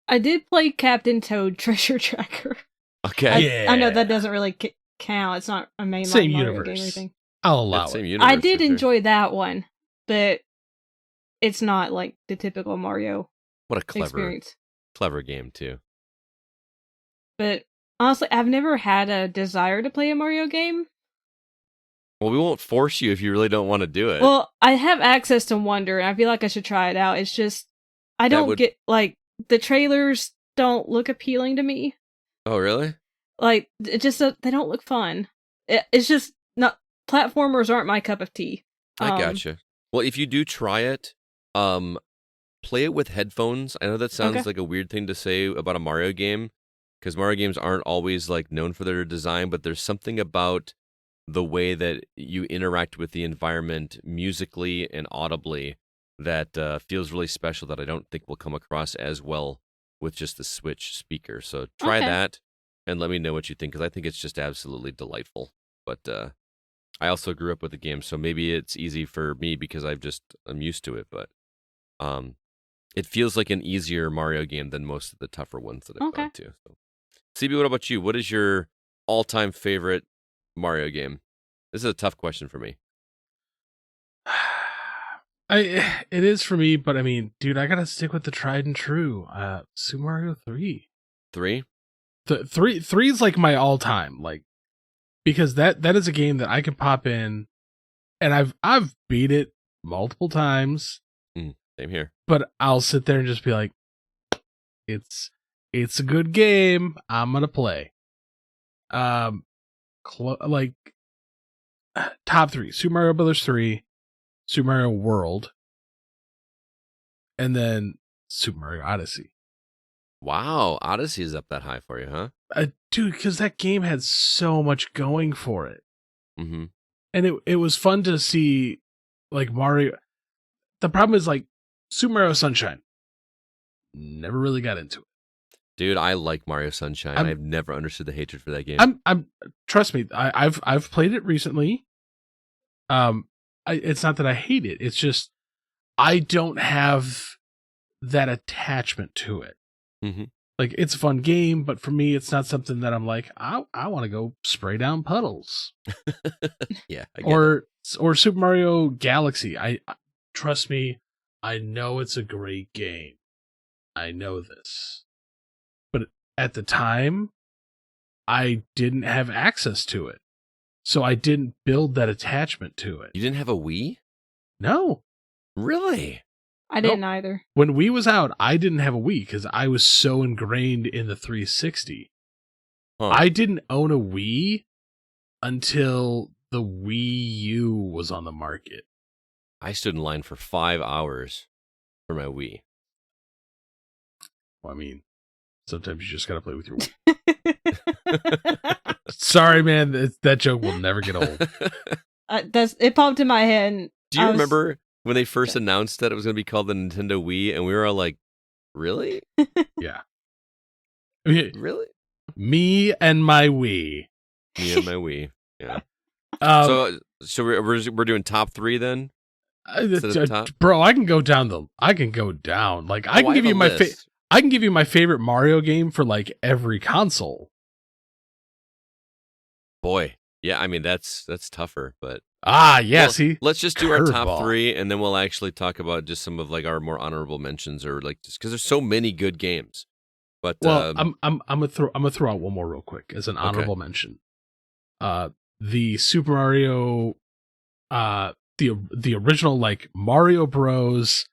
I did play Captain Toad Treasure Tracker. Okay. I know that doesn't really count. It's not a mainline Same Mario universe. game or anything. I'll allow Same it. universe, I did for sure. enjoy that one, but it's not like the typical Mario What a experience. clever game, too. But honestly, I've never had a desire to play a Mario game. Well, we won't force you if you really don't want to do it. Well, I have access to Wonder, and I feel like I should try it out. It's just, I don't get, like, the trailers don't look appealing to me. Oh, really? Like, it just, they don't look fun. It's just, not, platformers aren't my cup of tea. I gotcha. Well, if you do try it, play it with headphones. I know that sounds like a weird thing to say about a Mario game, because Mario games aren't always, like, known for their design, but there's something about the way that you interact with the environment musically and audibly that feels really special that I don't think will come across as well with just the Switch speaker. So try that and let me know what you think, because I think it's just absolutely delightful. But I also grew up with the game, so maybe it's easy for me because I'm used to it. But it feels like an easier Mario game than most of the tougher ones that I've gone to. So, CB, what about you? What is your all-time favorite Mario game? This is a tough question for me. It is for me, but I mean, dude, I gotta stick with the tried and true. Super Mario 3. 3? Three is like my all-time, like, because that is a game that I can pop in, and I've beat it multiple times. Same here. But I'll sit there and just be like, it's a good game. I'm gonna play. Like top 3: Super Mario Brothers 3, Super Mario World, and then Super Mario Odyssey. Wow, Odyssey is up that high for you, huh? Dude, because that game had so much going for it. Mm-hmm. And it was fun to see, like, Mario. The problem is, like, Super Mario Sunshine. Never really got into it. Dude, I like Mario Sunshine. I've never understood the hatred for that game. I'm trust me, I've played it recently. It's not that I hate it. It's just I don't have that attachment to it. Mm-hmm. Like, it's a fun game, but for me, it's not something that I'm like, I want to go spray down puddles. Yeah. Or Super Mario Galaxy. I trust me, I know it's a great game. I know this. But at the time, I didn't have access to it. So I didn't build that attachment to it. You didn't have a Wii? No. Really? I didn't either. When Wii was out, I didn't have a Wii because I was so ingrained in the 360. Huh. I didn't own a Wii until the Wii U was on the market. I stood in line for 5 hours for my Wii. Well, I mean, sometimes you just gotta play with your Wii. Sorry, man, that joke will never get old. It popped in my head. And do you remember when they first announced that it was going to be called the Nintendo Wii, and we were all like, really? Yeah. I mean, really? Me and my Wii. Me and my Wii. Yeah. So we're doing top 3 then? Bro, I can go down. Like, I can give you I can give you my favorite Mario game for like every console. Boy, yeah, I mean that's tougher, but see, let's just do our top 3, and then we'll actually talk about just some of like our more honorable mentions, or like just because there's so many good games. But I'm gonna throw out one more real quick as an honorable mention. The Super Mario, the original, like, Mario Bros.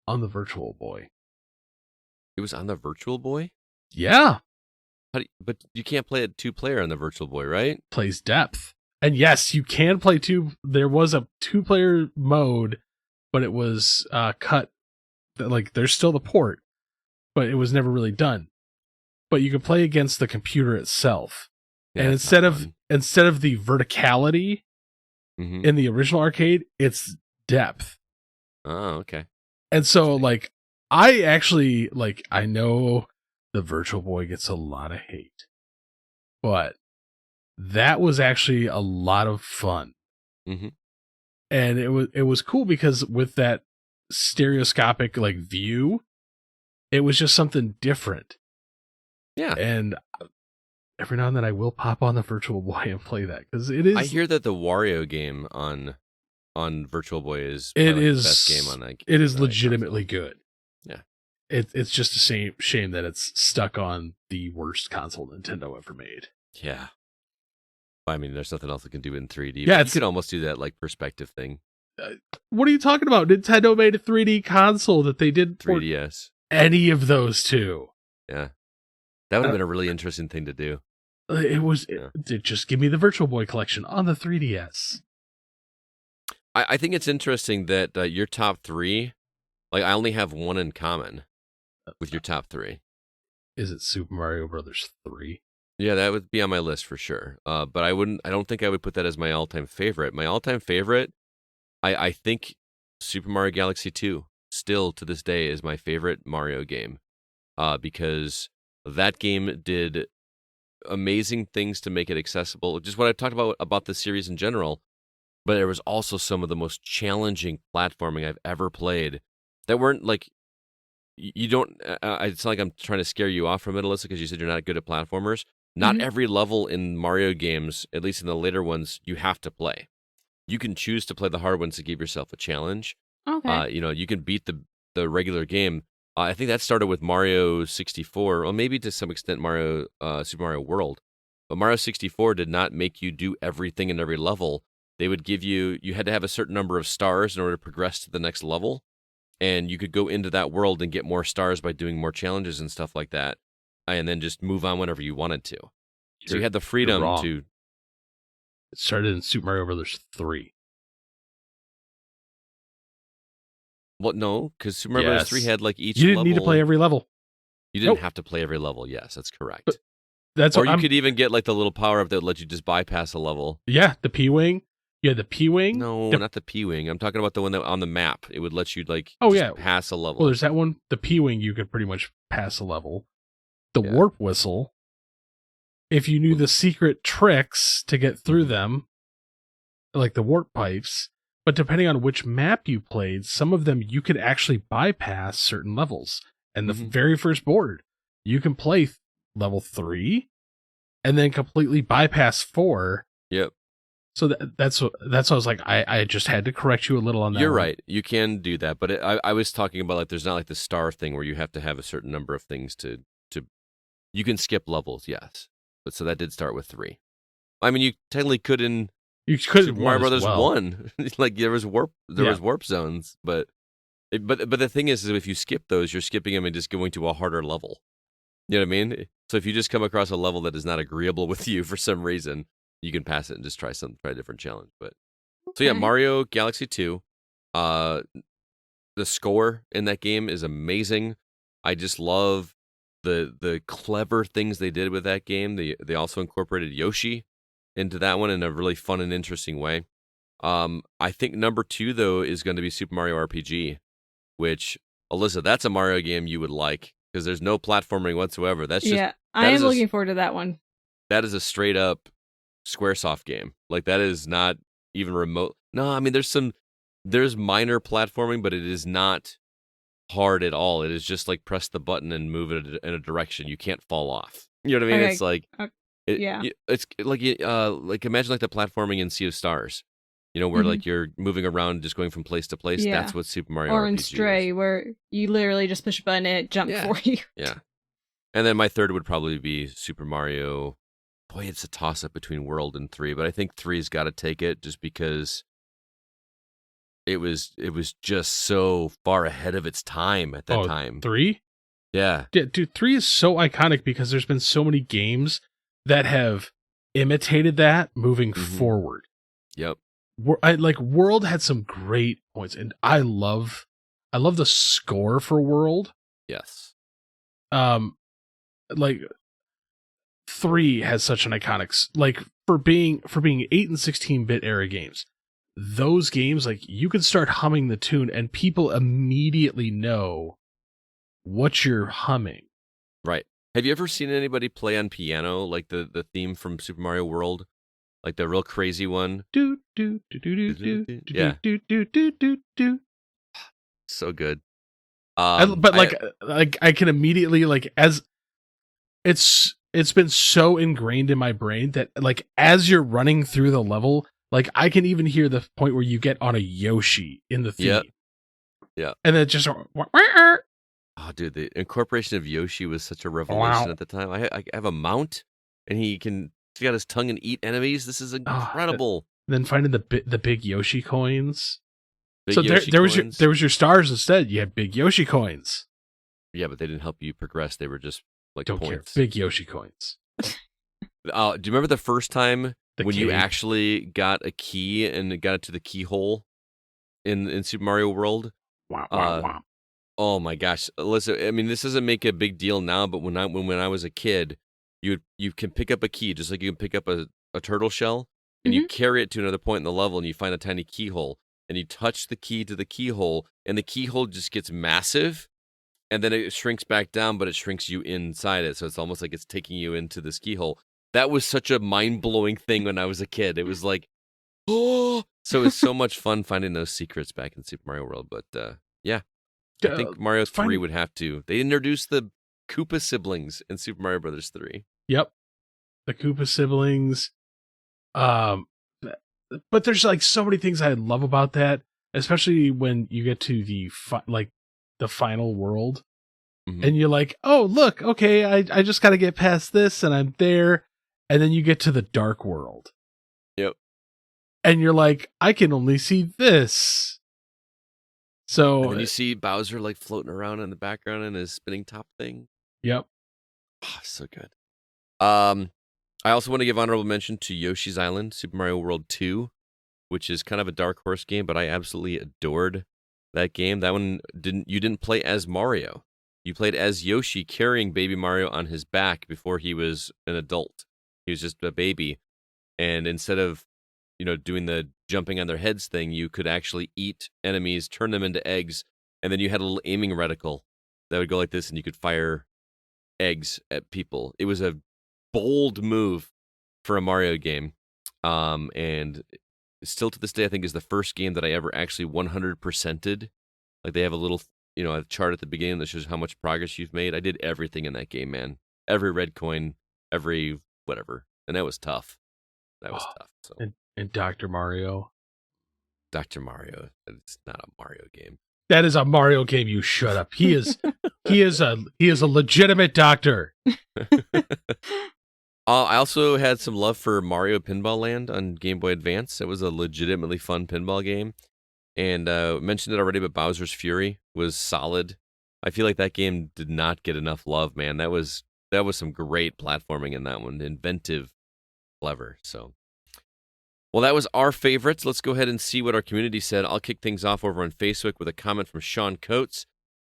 On the Virtual Boy. It was on the Virtual Boy? Yeah. But you can't play it 2-player on the Virtual Boy, right? Plays depth. And yes, you can play 2. There was a 2-player mode, but it was cut. Like, there's still the port, but it was never really done. But you can play against the computer itself. Yeah, and instead of the verticality in the original arcade, it's depth. Oh, okay. And so, like, I actually, like, I know the Virtual Boy gets a lot of hate, but that was actually a lot of fun. Mm-hmm. And it was cool because with that stereoscopic like view. It was just something different. Yeah. And every now and then I will pop on the Virtual Boy and play that because it is. I hear that the Wario game on Virtual Boy is it probably is the best game on that. It is legitimately good. Yeah. It's just a shame that it's stuck on the worst console Nintendo ever made. Yeah. I mean, there's nothing else it can do in 3D. Yeah, you could almost do that like perspective thing. What are you talking about? Nintendo made a 3D console that they did 3DS. Any of those two. Yeah. That would have been a really interesting thing to do. Just give me the Virtual Boy collection on the 3DS. I think it's interesting that your top three, like I only have one in common with your top three. Is it Super Mario Brothers 3? Yeah, that would be on my list for sure. But I don't think I would put that as my all-time favorite. My all-time favorite, I think Super Mario Galaxy 2 still to this day is my favorite Mario game. Because that game did amazing things to make it accessible. Just what I talked about the series in general, but there was also some of the most challenging platforming I've ever played that weren't like, you don't, it's not like I'm trying to scare you off from it, Alyssa, because you said you're not good at platformers. Not every level in Mario games, at least in the later ones, you have to play. You can choose to play the hard ones to give yourself a challenge. Okay. You can beat the regular game. I think that started with Mario 64, or maybe to some extent Super Mario World. But Mario 64 did not make you do everything in every level. They would give you had to have a certain number of stars in order to progress to the next level. And you could go into that world and get more stars by doing more challenges and stuff like that. And then just move on whenever you wanted to. So you had the freedom to... It started in Super Mario Brothers 3. Well, no, because Super Mario Bros. 3 had like each level. You didn't need to play every level. You didn't have to play every level. Yes, that's correct. But or you could even get like the little power-up that would let you just bypass a level. Yeah, the P-Wing. You had the P-Wing. No, not the P-Wing. I'm talking about the one that on the map. It would let you like pass a level. Well, there's that one. The P-Wing, you could pretty much pass a level. The warp whistle. If you knew the secret tricks to get through them, like the warp pipes, but depending on which map you played, some of them you could actually bypass certain levels. And the very first board, you can play level 3 and then completely bypass 4. Yep. So that's what I was like. I just had to correct you a little on that. You're right. You can do that, but I was talking about like there's not like the star thing where you have to have a certain number of things to. You can skip levels, yes, but so that did start with 3. I mean, you technically could in Super Mario Brothers 1. Like there was warp zones, but the thing is if you skip those, you're skipping them and just going to a harder level. You know what I mean? So if you just come across a level that is not agreeable with you for some reason, you can pass it and just try a different challenge. But so yeah, Mario Galaxy 2. The score in that game is amazing. I just love the clever things they did with that game. They also incorporated Yoshi into that one in a really fun and interesting way. I think number 2 though is going to be Super Mario RPG, which Alyssa, that's a Mario game you would like because there's no platforming whatsoever. That's just I am looking forward to that one. That is a straight up Squaresoft game. Like that is not even remote. No, I mean there's minor platforming, but it is not hard at all. It is just like press the button and move it in a direction. You can't fall off. You know what I mean? Okay. It's like it's like imagine like the platforming in Sea of Stars. You know, where like you're moving around, just going from place to place. Yeah. That's what Super Mario or RPG in Stray, is. where you literally just push a button and it jumps for you. Yeah. And then my third would probably be Super Mario. Boy, it's a toss-up between World and 3, but I think 3's got to take it just because it was just so far ahead of its time at that time. 3? Yeah. Dude, 3 is so iconic because there's been so many games that have imitated that moving forward. Yep. World had some great points, and I love the score for World. Yes. Like 3 has such an iconic, like for being 8 and 16-bit era games. Those games, like you can start humming the tune and people immediately know what you're humming. Right. Have you ever seen anybody play on piano, like the theme from Super Mario World? Like the real crazy one? Do do do do do do do Yeah. do do do do do. So good. But I can immediately, like, as it's been so ingrained in my brain that, like, as you're running through the level, like, I can even hear the point where you get on a Yoshi in the theme. Yeah. And then it just Oh, dude, the incorporation of Yoshi was such a revelation at the time. I have a mount, and he's got his tongue and eat enemies. This is incredible. Then finding the big Yoshi coins. Big So Yoshi there coins. was your stars instead. You had big Yoshi coins. Yeah, but they didn't help you progress. They were just like Don't points. care. Big Yoshi coins. Do you remember the first time when you cave. actually got a key and got it to the keyhole in Super Mario World? Wow. Oh my gosh, Alyssa! I mean, this doesn't make a big deal now, but when I was a kid, you can pick up a key just like you can pick up a turtle shell, and you carry it to another point in the level, and you find a tiny keyhole, and you touch the key to the keyhole, and the keyhole just gets massive, and then it shrinks back down, but it shrinks you inside it, so it's almost like it's taking you into this keyhole. That was such a mind-blowing thing when I was a kid. It was like, oh! So it was so much fun finding those secrets back in Super Mario World, but yeah. I think Mario 3 would have to. They introduced the Koopa siblings in Super Mario Brothers 3. Yep. The Koopa siblings. But there's like so many things I love about that, especially when you get to the final world, and you're like, oh, look, okay, I just got to get past this, and I'm there, and then you get to the dark world. Yep. And you're like, I can only see this. So and then you see Bowser like floating around in the background in his spinning top thing. Yep. Oh, so good. I also want to give honorable mention to Yoshi's Island, Super Mario World 2, which is kind of a dark horse game, but I absolutely adored that game. That one you didn't play as Mario. You played as Yoshi carrying baby Mario on his back before he was an adult. He was just a baby. And instead of, doing the jumping on their heads thing, you could actually eat enemies, turn them into eggs, and then you had a little aiming reticle that would go like this, and you could fire eggs at people. It was a bold move for a Mario game, and still to this day, I think is the first game that I ever actually 100%ed. Like, they have a little, a chart at the beginning that shows how much progress you've made. I did everything in that game, man. Every red coin, every whatever, and that was tough. That was tough. So. And Dr. Mario. Dr. Mario. It's not a Mario game. That is a Mario game. You shut up. He is a legitimate doctor. I also had some love for Mario Pinball Land on Game Boy Advance. It was a legitimately fun pinball game. And mentioned it already, but Bowser's Fury was solid. I feel like that game did not get enough love, man. That was some great platforming in that one. Inventive, clever. So, well, that was our favorites. Let's go ahead and see what our community said. I'll kick things off over on Facebook with a comment from Sean Coates.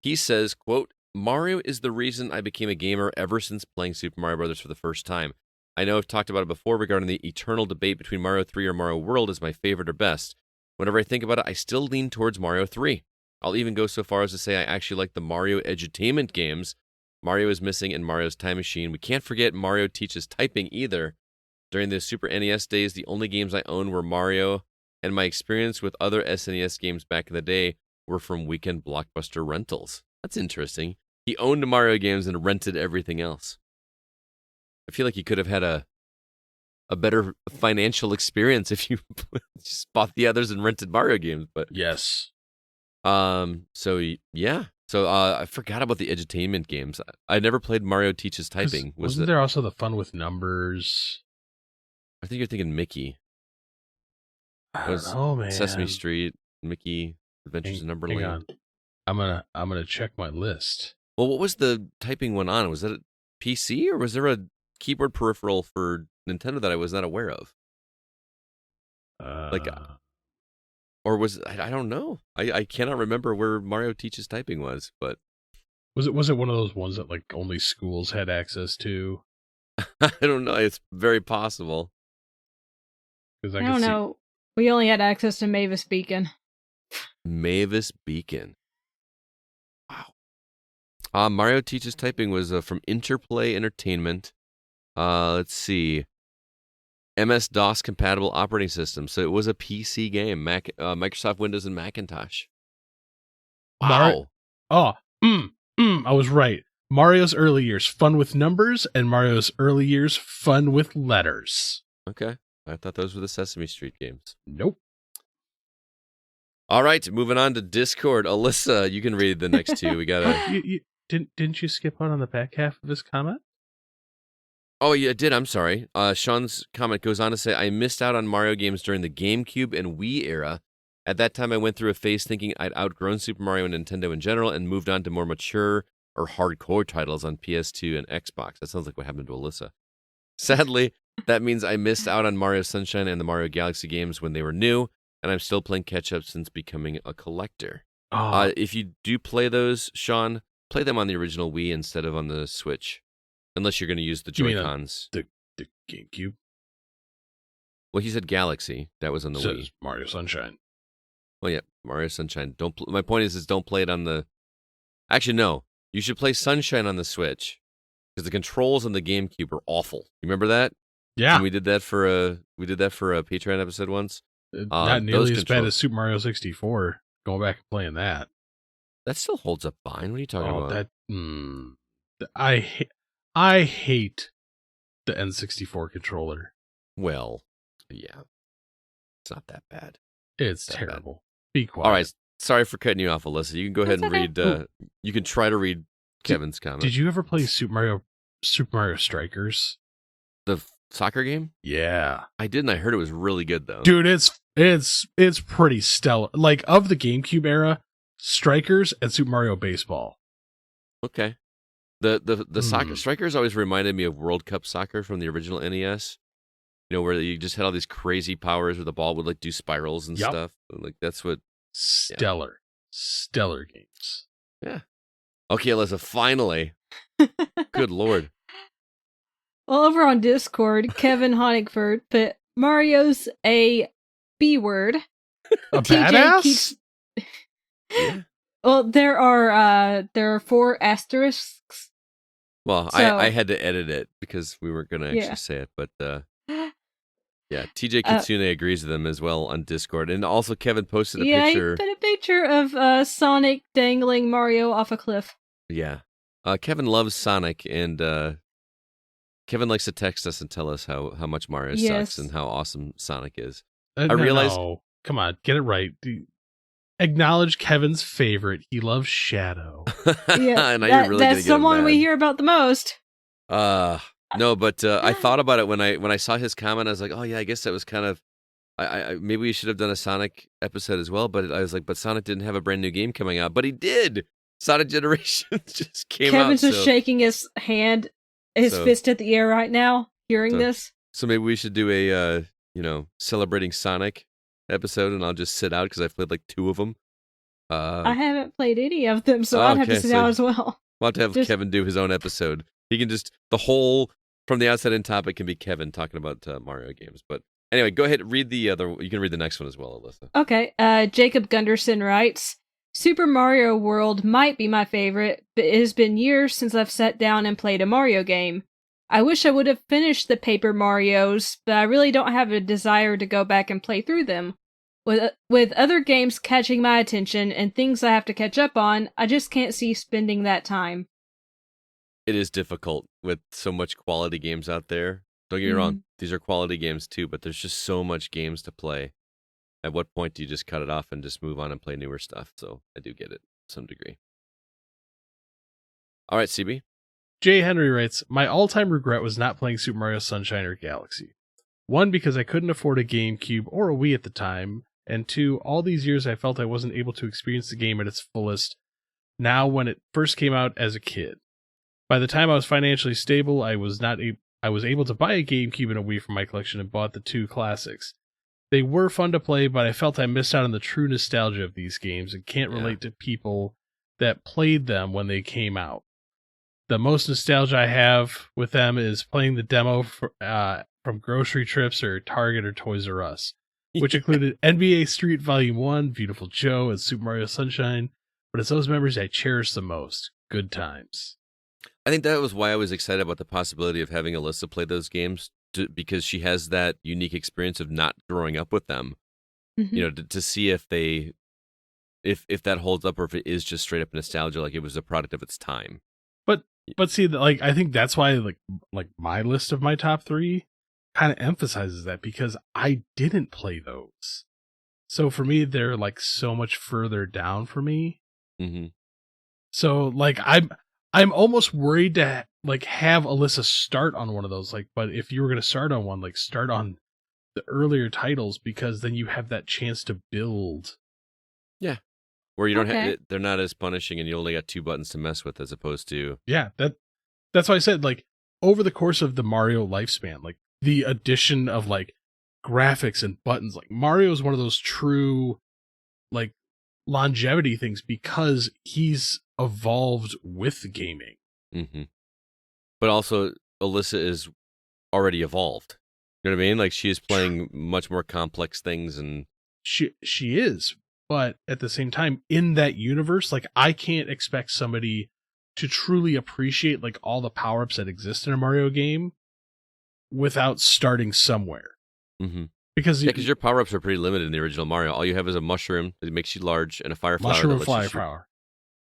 He says, quote, Mario is the reason I became a gamer ever since playing Super Mario Brothers for the first time. I know I've talked about it before regarding the eternal debate between Mario 3 or Mario World as my favorite or best. Whenever I think about it, I still lean towards Mario 3. I'll even go so far as to say I actually like the Mario edutainment games. Mario is missing in Mario's Time Machine. We can't forget Mario teaches typing either. During the Super NES days, the only games I owned were Mario, and my experience with other SNES games back in the day were from weekend Blockbuster rentals. That's interesting. He owned Mario games and rented everything else. I feel like he could have had a better financial experience if you just bought the others and rented Mario games. But yes. So yeah. So I forgot about the edutainment games. I never played Mario Teaches Typing. Wasn't there also the fun with numbers? I think you're thinking Mickey. I don't know, man. Sesame Street, Mickey, Adventures in Numberland. Hang on. I'm gonna check my list. Well, what was the typing one on? Was that a PC or was there a keyboard peripheral for Nintendo that I was not aware of? Or was I don't know. I cannot remember where Mario Teaches Typing was, but was it one of those ones that like only schools had access to? I don't know. It's very possible. I don't know. We only had access to Mavis Beacon. Mavis Beacon. Wow. Mario Teaches Typing was from Interplay Entertainment. Let's see. MS-DOS compatible operating system. So it was a PC game. Microsoft Windows and Macintosh. Wow. I was right. Mario's early years, fun with numbers, and Mario's early years, fun with letters. Okay. I thought those were the Sesame Street games. Nope. All right, moving on to Discord. Alyssa, you can read the next two. We got to... Didn't you skip out on the back half of his comment? Oh, yeah, I did. I'm sorry. Sean's comment goes on to say, I missed out on Mario games during the GameCube and Wii era. At that time, I went through a phase thinking I'd outgrown Super Mario and Nintendo in general and moved on to more mature or hardcore titles on PS2 and Xbox. That sounds like what happened to Alyssa. Sadly, that means I missed out on Mario Sunshine and the Mario Galaxy games when they were new, and I'm still playing catch-up since becoming a collector. If you do play those, Sean, play them on the original Wii instead of on the Switch, unless you're going to use the Joy-Cons. The GameCube? Well, he said Galaxy. That was on the Wii. Mario Sunshine. Well, yeah, Mario Sunshine. My point is don't play it on the... Actually, no. You should play Sunshine on the Switch, because the controls on the GameCube are awful. You remember that? Yeah. And we did that for a Patreon episode once. Not nearly as bad as Super Mario 64. Going back and playing that. That still holds up fine. What are you talking about? I hate the N64 controller. Well, yeah. It's not that bad. It's terrible. Be quiet. All right. Sorry for cutting you off, Alyssa. You can go ahead and read. You can try to read Kevin's comment. Did you ever play Super Mario Strikers? The soccer game? Yeah, I didn't. I heard it was really good though. Dude, it's pretty stellar. Like, of the GameCube era, Strikers and Super Mario Baseball. Okay. The soccer Strikers always reminded me of World Cup soccer from the original NES. You know, where you just had all these crazy powers where the ball would like do spirals and stuff. Like that's what stellar games. Yeah. Okay, Alyssa, finally. Good Lord. Well, over on Discord, Kevin Honigford put Mario's a B word. A badass? Yeah. Well, there are 4 asterisks. Well, So, I had to edit it because we weren't going to actually say it, but yeah, TJ Kitsune agrees with them as well on Discord, and also Kevin posted a picture. Yeah, he put a picture of Sonic dangling Mario off a cliff. Yeah, Kevin loves Sonic, and Kevin likes to text us and tell us how much Mario sucks and how awesome Sonic is. I realize. No. Come on, get it right. Acknowledge Kevin's favorite. He loves Shadow. Yeah, and you're really that's the one we hear about the most. No, but I thought about it when I saw his comment. I was like, oh yeah, I guess that was kind of. I maybe we should have done a Sonic episode as well. But I was like, but Sonic didn't have a brand new game coming out, but he did. Sonic Generations just came out. Kevin's just shaking his fist at the air right now, hearing this. So maybe we should do a celebrating Sonic episode, and I'll just sit out because I've played like 2 of them. I haven't played any of them, so I'd have to sit out as well. We'll have to have Kevin do his own episode. He can just the whole from the outside in topic can be Kevin talking about Mario games. But anyway, go ahead and read the other. You can read the next one as well, Alyssa. Okay. Jacob Gunderson writes, Super Mario World might be my favorite, but it has been years since I've sat down and played a Mario game. I wish I would have finished the Paper Marios, but I really don't have a desire to go back and play through them. With other games catching my attention and things I have to catch up on, I just can't see spending that time. It is difficult with so much quality games out there. Don't get me wrong, these are quality games too, but there's just so much games to play. At what point do you just cut it off and just move on and play newer stuff? So I do get it to some degree. All right, CB. Jay Henry writes, my all-time regret was not playing Super Mario Sunshine or Galaxy. 1, because I couldn't afford a GameCube or a Wii at the time, and 2, all these years I felt I wasn't able to experience the game at its fullest now when it first came out as a kid. By the time I was financially stable, I was able to buy a GameCube and a Wii for my collection and bought the 2 classics. They were fun to play, but I felt I missed out on the true nostalgia of these games and can't relate to people that played them when they came out. The most nostalgia I have with them is playing the demo from grocery trips or Target or Toys R Us, which included NBA Street Volume 1, Beautiful Joe, and Super Mario Sunshine, but it's those memories I cherish the most. Good times. I think that was why I was excited about the possibility of having Alyssa play those games, because she has that unique experience of not growing up with them. You know, to see if they if that holds up or if it is just straight up nostalgia, like it was a product of its time. But see, like I think that's why like my list of my top 3 kind of emphasizes that, because I didn't play those. So for me, they're like so much further down for me. Mm-hmm. So like I'm almost worried to like have Alyssa start on one of those. Like, but if you were gonna start on one, like start on the earlier titles, because then you have that chance to build. Yeah, where you don't Okay. have they're not as punishing, and you only got 2 buttons to mess with as opposed to Yeah, that's why I said, like, over the course of the Mario lifespan, like the addition of like graphics and buttons, like Mario is one of those true like longevity things because he's evolved with gaming. Mm-hmm. But also, Alyssa is already evolved. You know what I mean? Like she is playing much more complex things, and She is, but at the same time, in that universe, like I can't expect somebody to truly appreciate like all the power-ups that exist in a Mario game without starting somewhere. mm-hmm. Because Because your power ups are pretty limited in the original Mario. All you have is a mushroom that makes you large, and a fire flower mushroom that and lets fire you shoot. power.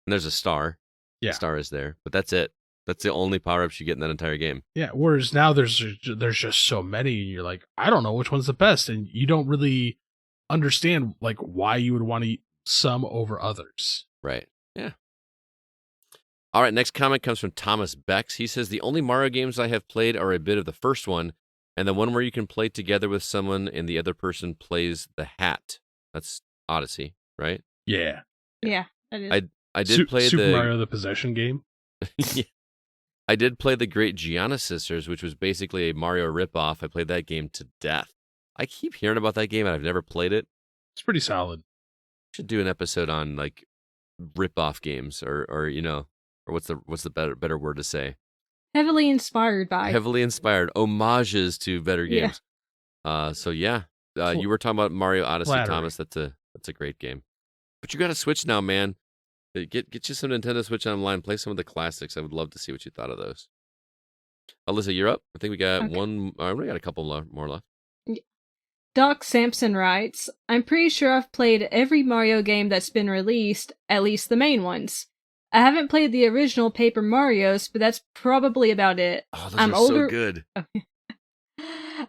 And there's a star. Yeah. The star is there, but that's it. That's the only power ups you get in that entire game. Yeah, whereas now there's just so many, and you're like, I don't know which one's the best, and you don't really understand like why you would want to eat some over others. Right. Yeah. All right. Next comment comes from Thomas Bex. He says the only Mario games I have played are a bit of the first one, and the one where you can play together with someone and the other person plays the hat. That's Odyssey, right? Yeah, Yeah, that is. I did play Super the Mario the Possession game. Yeah. I did play the Great Gianna Sisters, which was basically a Mario ripoff. I played that game to death. I keep hearing about that game, and I've never played it. It's pretty solid. Should do an episode on like ripoff games, or you know, or what's the better word to say? Heavily inspired by. Heavily inspired homages to better Yeah. games. So yeah, you were talking about Mario Odyssey, Flattery. Thomas. That's a great game. But you got a Switch now, man. Get you some Nintendo Switch online. Play some of the classics. I would love to see what you thought of those. Alyssa, you're up. I think we got Okay. one. We got a couple more left. Doc Sampson writes, I'm pretty sure I've played every Mario game that's been released, at least the main ones. I haven't played the original Paper Marios, but that's probably about it. Oh, those I'm are older- so good.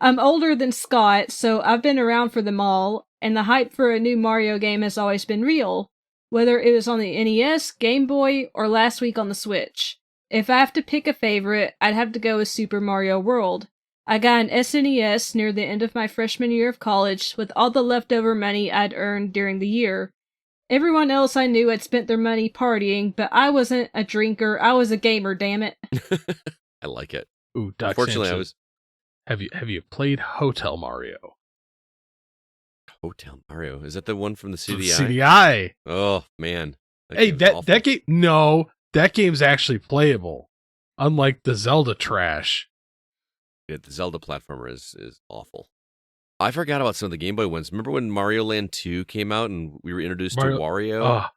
I'm older than Scott, so I've been around for them all, and the hype for a new Mario game has always been real, whether it was on the NES, Game Boy, or last week on the Switch. If I have to pick a favorite, I'd have to go with Super Mario World. I got an SNES near the end of my freshman year of college with all the leftover money I'd earned during the year. Everyone else I knew had spent their money partying, but I wasn't a drinker, I was a gamer, damn it. I like it. Ooh, Doc Unfortunately, Sampson. Have you played Hotel Mario? Hotel Mario. Is that the one from the CDI? CDI. Oh man. Hey, game's that awful. game. No, that game's actually playable. Unlike the Zelda trash. Yeah, the Zelda platformer is awful. I forgot about some of the Game Boy ones. Remember when Mario Land 2 came out and we were introduced to Wario?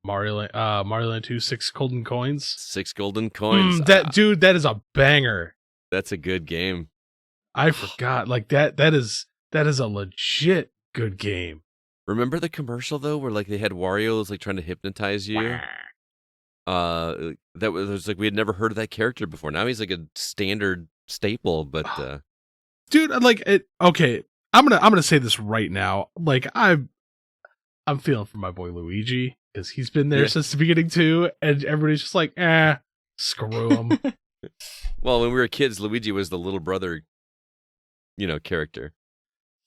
Mario Land 2, 6 golden coins. 6 golden coins. That is a banger. That's a good game. I forgot. Like that is a legit good game. Remember the commercial though, where like they had Wario like trying to hypnotize you? That was like we had never heard of that character before. Now he's like a standard staple, but dude, like it. Okay, I'm gonna say this right now. Like I'm feeling for my boy Luigi because he's been there since the beginning too, and everybody's just like, screw him. well, when we were kids, Luigi was the little brother, character.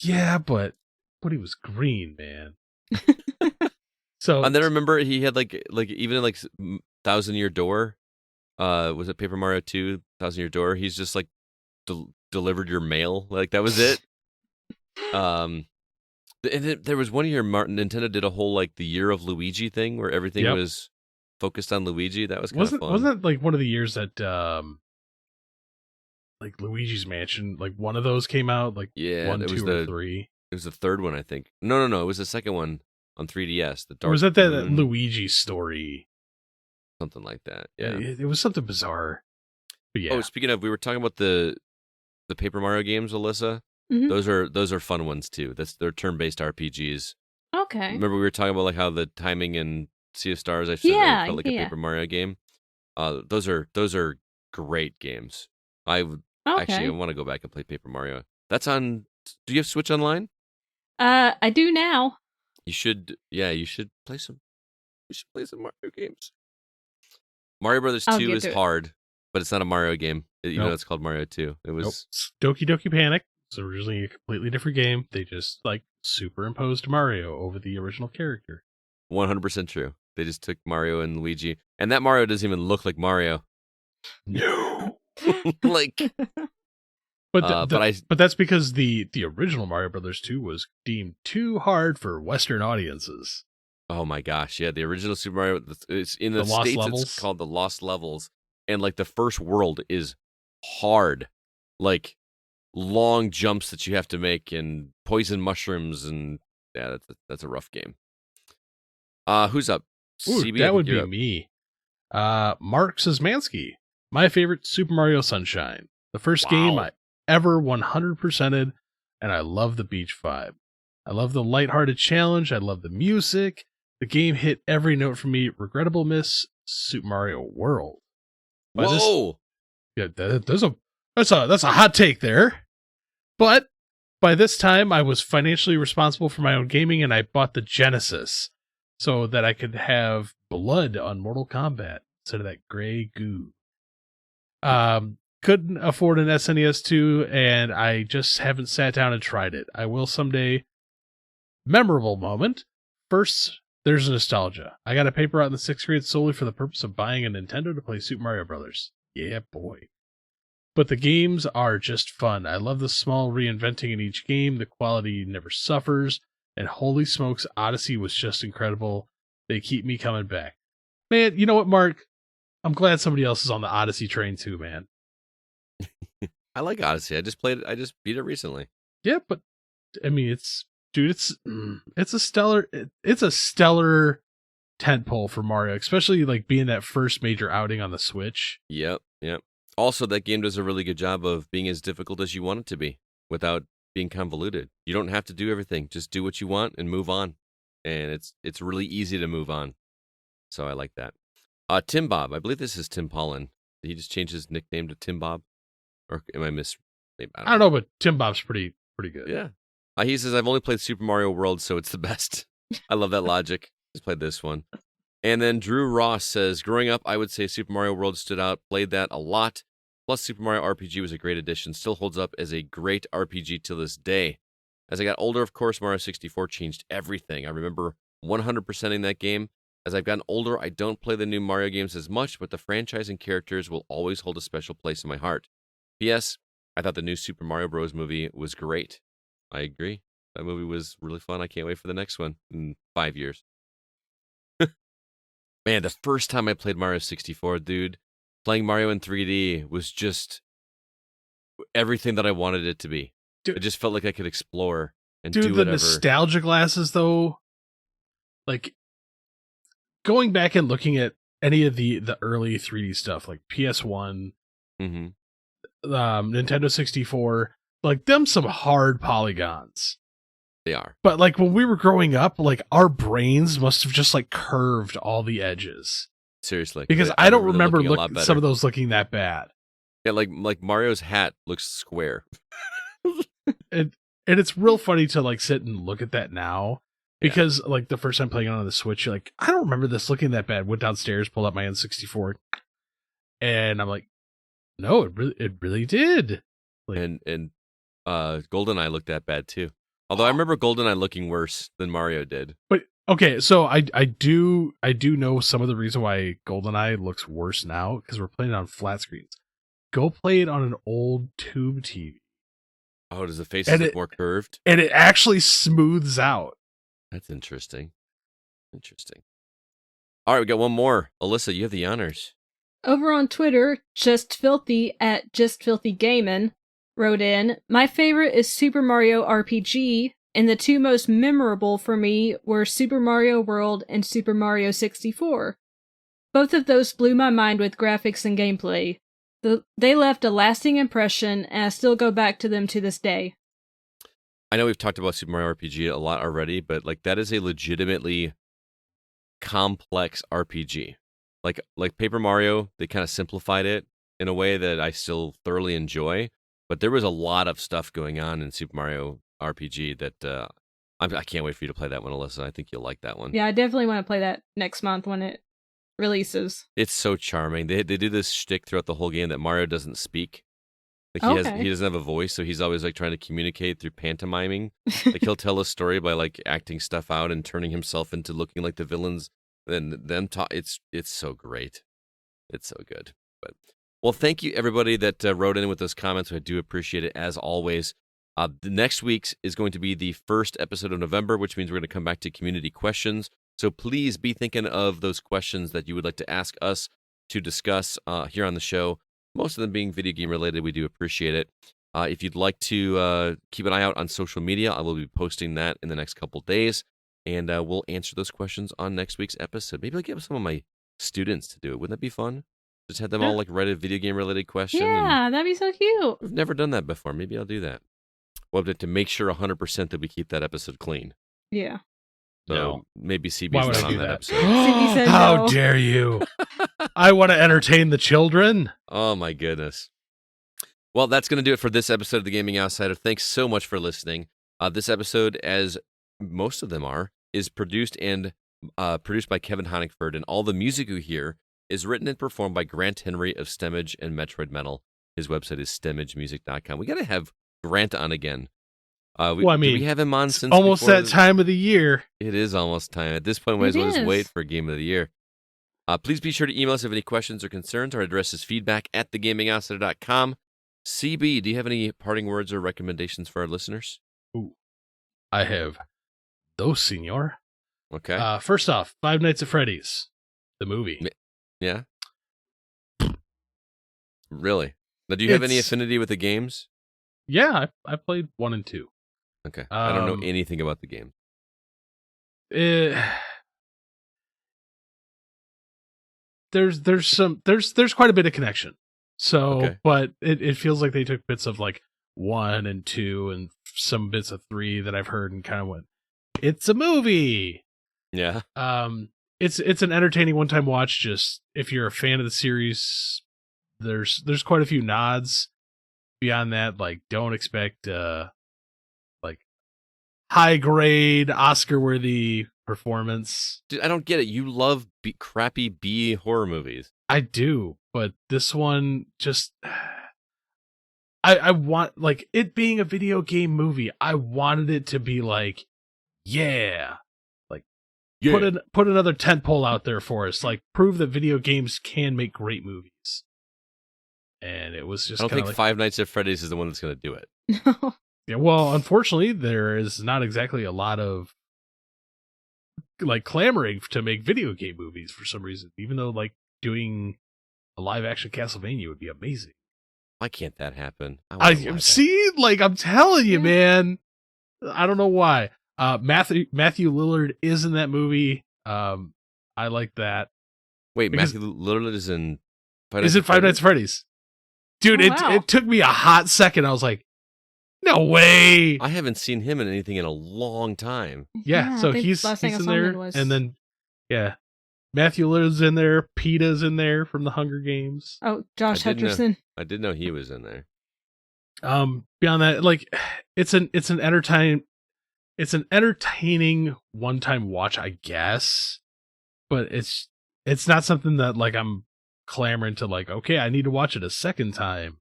Yeah, but he was green, man. So and then I remember he had like even in like 1,000-Year Door, was it Paper Mario 2, 1,000-Year Door? He's just like delivered your mail, like that was it. And then there was one year Nintendo did a whole like the Year of Luigi thing where everything was focused on Luigi. That was kind of fun. Wasn't that like one of the years that like Luigi's Mansion, like one of those came out, like 1, 2, or 3? It was the third one, I think. No, it was the second one on 3DS. The Dark Or was that Moon, Luigi story? something like that. Yeah. It was something bizarre. But yeah. Oh, speaking of, we were talking about the Paper Mario games, Alyssa. Mhm. Those are fun ones too. They're turn-based RPGs. Okay. Remember we were talking about like how the timing in Sea of Stars, I said that it felt like a Paper Mario game. Those are great games. I would actually I want to go back and play Paper Mario. That's on. Do you have Switch Online? I do now. You should. Yeah, you should play some. You should play some Mario games. Mario Brothers 2 is hard, but it's not a Mario game. You know, it's called Mario 2. It was Doki Doki Panic. It's originally a completely different game. They just like superimposed Mario over the original character. 100% true. They just took Mario and Luigi, and that Mario doesn't even look like Mario. No. Like, but that's because the original Mario Brothers 2 was deemed too hard for Western audiences. Oh my gosh, yeah, the original Super Mario, it's in the Lost States, Levels? it's called the Lost Levels, and like the first world is hard, like long jumps that you have to make, and poison mushrooms, and yeah, that's a rough game. Who's up? Ooh, CB, that would be me. Mark Szymanski. My favorite, Super Mario Sunshine. The first game I ever 100%ed, and I love the beach vibe. I love the lighthearted challenge. I love the music. The game hit every note for me. Regrettable miss, Super Mario World. Whoa! That's a hot take there. But by this time, I was financially responsible for my own gaming, and I bought the Genesis so that I could have blood on Mortal Kombat instead of that gray goo. Couldn't afford an SNES 2, and I just haven't sat down and tried it. I will someday. Memorable moment. First, there's nostalgia. I got a paper out in the 6th grade solely for the purpose of buying a Nintendo to play Super Mario Brothers. Yeah, boy. But the games are just fun. I love the small reinventing in each game. The quality never suffers. And holy smokes, Odyssey was just incredible. They keep me coming back. Man, you know what, Mark? I'm glad somebody else is on the Odyssey train too, man. I like Odyssey. I just beat it recently. Yeah, but I mean, it's a stellar tentpole for Mario, especially like being that first major outing on the Switch. Yep. Also, that game does a really good job of being as difficult as you want it to be without being convoluted. You don't have to do everything. Just do what you want and move on. And it's really easy to move on. So I like that. Tim Bob. I believe this is Tim Pollen. Did he just change his nickname to Tim Bob? Or am I I don't know, but Tim Bob's pretty good. Yeah. He says, I've only played Super Mario World, so it's the best. I love that logic. Just played this one. And then Drew Ross says, growing up, I would say Super Mario World stood out. Played that a lot. Plus, Super Mario RPG was a great addition. Still holds up as a great RPG to this day. As I got older, of course, Mario 64 changed everything. I remember 100%ing that game. As I've gotten older, I don't play the new Mario games as much, but the franchise and characters will always hold a special place in my heart. P.S. I thought the new Super Mario Bros. Movie was great. I agree. That movie was really fun. I can't wait for the next one in 5 years. Man, the first time I played Mario 64, dude, playing Mario in 3D was just everything that I wanted it to be. Dude, it just felt like I could explore and do whatever. The nostalgia glasses, though, like going back and looking at any of the early 3D stuff, like PS1, Nintendo 64, like them some hard polygons. They are. But like when we were growing up, like our brains must have just like curved all the edges. Seriously. Because I don't remember some of those looking that bad. Yeah, like Mario's hat looks square. And it's real funny to like sit and look at that now. Because like the first time playing it on the Switch, you're like, I don't remember this looking that bad. Went downstairs, pulled out my N64, and I'm like, no, it really did. Like, and GoldenEye looked that bad too. Although I remember GoldenEye looking worse than Mario did. But okay, so I do know some of the reason why GoldenEye looks worse now because we're playing it on flat screens. Go play it on an old tube TV. Oh, does the face look more curved? And it actually smooths out. That's interesting. All right, we got one more. Alyssa, you have the honors. Over on Twitter, JustFilthy at JustFilthyGamin wrote in, my favorite is Super Mario RPG, and the two most memorable for me were Super Mario World and Super Mario 64. Both of those blew my mind with graphics and gameplay. They left a lasting impression, and I still go back to them to this day. I know we've talked about Super Mario RPG a lot already, but like that is a legitimately complex RPG. Like Paper Mario, they kind of simplified it in a way that I still thoroughly enjoy. But there was a lot of stuff going on in Super Mario RPG that I can't wait for you to play that one, Alyssa. I think you'll like that one. Yeah, I definitely want to play that next month when it releases. It's so charming. They do this shtick throughout the whole game that Mario doesn't speak. Like he doesn't have a voice, so he's always like trying to communicate through pantomiming. Like he'll tell a story by like acting stuff out and turning himself into looking like the villains. Then them talk. It's so great. It's so good. But well, thank you everybody that wrote in with those comments. I do appreciate it as always. The next week's is going to be the first episode of November, which means we're going to come back to community questions. So please be thinking of those questions that you would like to ask us to discuss here on the show. Most of them being video game related, we do appreciate it. If you'd like to keep an eye out on social media, I will be posting that in the next couple days, and we'll answer those questions on next week's episode. Maybe I'll get some of my students to do it. Wouldn't that be fun? Just have them all like write a video game related question. Yeah, that'd be so cute. We've never done that before. Maybe I'll do that. We'll have to make sure 100% that we keep that episode clean. Yeah. So No. maybe Why would CB's I not do on that that? episode. CB said How no. dare you? I want to entertain the children. Oh, my goodness. Well, that's going to do it for this episode of The Gaming Outsider. Thanks so much for listening. This episode, as most of them are, is produced by Kevin Honigford, and all the music you hear is written and performed by Grant Henry of Stemage and Metroid Metal. His website is stemagemusic.com. We got to have Grant on again. Did we have him on since almost before that time of the year. It is almost time. At this point, we might as well just wait for Game of the Year. Please be sure to email us if you have any questions or concerns. Our address is feedback@thegamingoutsider.com. CB, do you have any parting words or recommendations for our listeners? Ooh, I have those, senor. Okay. First off, Five Nights at Freddy's, the movie. Yeah? Really? Now, do you have any affinity with the games? Yeah, I played 1 and 2. Okay. I don't know anything about the game. There's quite a bit of connection. So, Okay. but it feels like they took bits of like 1 and 2 and some bits of 3 that I've heard and kind of went, it's a movie. Yeah. It's an entertaining one-time watch. Just if you're a fan of the series, there's quite a few nods. Beyond that, like don't expect like high grade Oscar worthy performance. Dude, I don't get it. You love crappy B horror movies. I do, but this one just I want, like, it being a video game movie, I wanted it to be like, yeah. Put another tentpole out there for us. Like, prove that video games can make great movies. And it was just I don't think like, Five Nights at Freddy's is the one that's going to do it. yeah, well, unfortunately, there is not exactly a lot of like clamoring to make video game movies for some reason. Even though like doing a live action Castlevania would be amazing. Why can't that happen? I see, like I'm telling you, man. I don't know why. Matthew Lillard is in that movie. I like that. Wait, because- Matthew Lillard is in Five Nights at Freddy's? Dude, Oh, wow. it took me a hot second. I was like, no way. I haven't seen him in anything in a long time. Yeah, so I think he's last thing I in saw him there, in was- and then Matthew Lillard's in there. PETA's in there from the Hunger Games. Oh, Josh I didn't know. Hutcherson. I did know he was in there. Beyond that, like it's an entertaining one-time watch, I guess, but it's not something that like I'm clamoring to like, okay, I need to watch it a second time.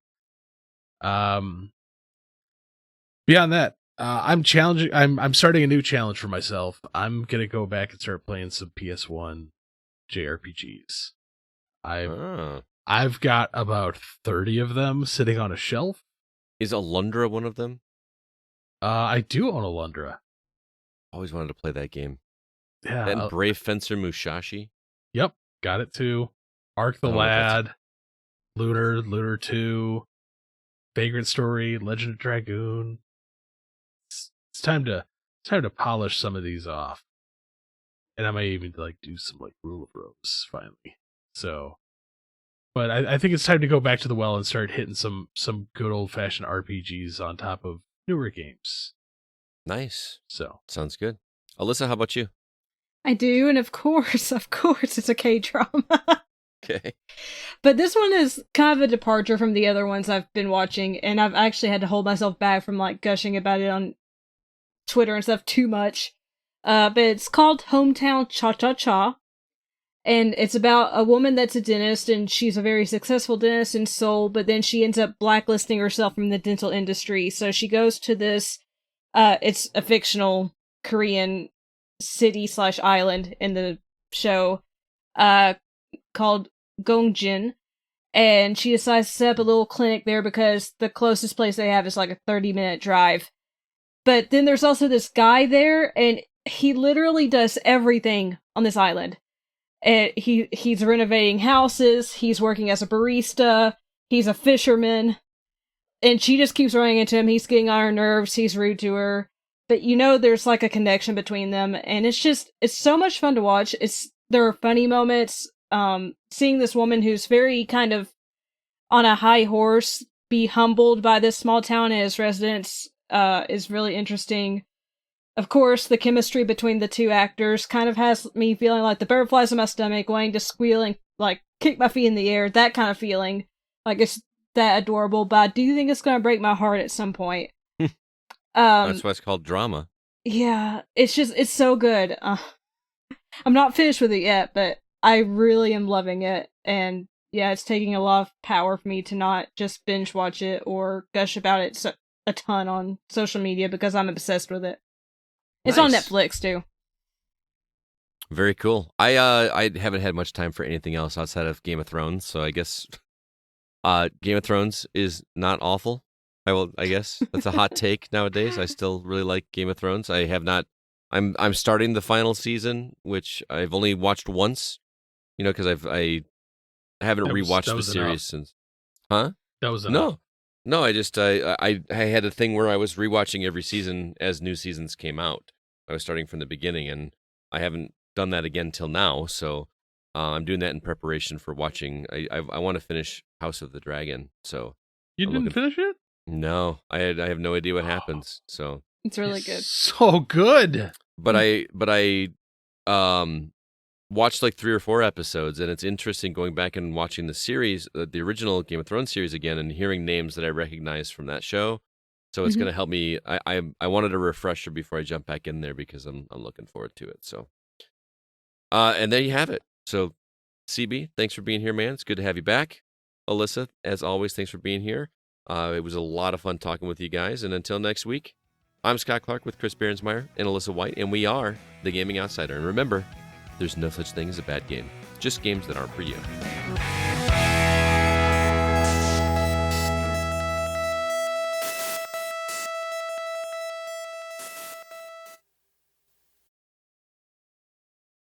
Beyond that, I'm starting a new challenge for myself. I'm gonna go back and start playing some PS1 JRPGs. I've got about 30 of them sitting on a shelf. Is Alundra one of them? I do own Alundra. Always wanted to play that game. Yeah. And Brave Fencer Mushashi. Yep, got it too. Arc the I don't know what Lad, Looter 2, Vagrant Story, Legend of Dragoon. It's time to polish some of these off. And I might even like do some like Rule of Rose finally. So, but I think it's time to go back to the well and start hitting some good old fashioned RPGs on top of newer games. Nice. So Sounds good. Alyssa, how about you? I do, and of course, it's a K-drama. Okay. But this one is kind of a departure from the other ones I've been watching, and I've actually had to hold myself back from like gushing about it on Twitter and stuff too much. But it's called Hometown Cha-Cha-Cha, and it's about a woman that's a dentist, and she's a very successful dentist in Seoul, but then she ends up blacklisting herself from the dental industry. So she goes to this, it's a fictional Korean city/island in the show, called Gongjin, and she decides to set up a little clinic there because the closest place they have is like a 30-minute drive. But then there's also this guy there, and he literally does everything on this island. And he's renovating houses, he's working as a barista, he's a fisherman, and she just keeps running into him. He's getting on her nerves, he's rude to her. But there's like a connection between them, and it's so much fun to watch. There are funny moments. Seeing this woman who's very kind of on a high horse be humbled by this small town and its residents is really interesting. Of course, the chemistry between the two actors kind of has me feeling like the butterflies in my stomach, wanting to squeal and like kick my feet in the air, that kind of feeling. Like it's that adorable, but I do think it's going to break my heart at some point. That's why it's called drama. Yeah, it's so good. I'm not finished with it yet, but I really am loving it, and yeah, it's taking a lot of power for me to not just binge watch it or gush about it a ton on social media because I'm obsessed with it. It's on Nice. Netflix too. Very cool. I haven't had much time for anything else outside of Game of Thrones, so I guess Game of Thrones is not awful. I guess that's a hot take nowadays. I still really like Game of Thrones. I have not. I'm starting the final season, which I've only watched once. Because I haven't rewatched the series since. Huh? that was enough. No. I just I had a thing where I was rewatching every season as new seasons came out. I was starting from the beginning, and I haven't done that again till now. So I'm doing that in preparation for watching. I want to finish House of the Dragon. So You didn't finish it? no, I have no idea what happens. So It's really good. So good. but I watched like 3 or 4 episodes, and it's interesting going back and watching the series, the original Game of Thrones series again, and hearing names that I recognize from that show. So it's going to help me. I wanted a refresher before I jump back in there because I'm looking forward to it. So, and there you have it. So, CB, thanks for being here, man. It's good to have you back. Alyssa, as always, thanks for being here. It was a lot of fun talking with you guys. And until next week, I'm Scott Clark with Chris Behrensmeyer and Alyssa White, and we are the Gaming Outsider. And remember, there's no such thing as a bad game, just games that aren't for you.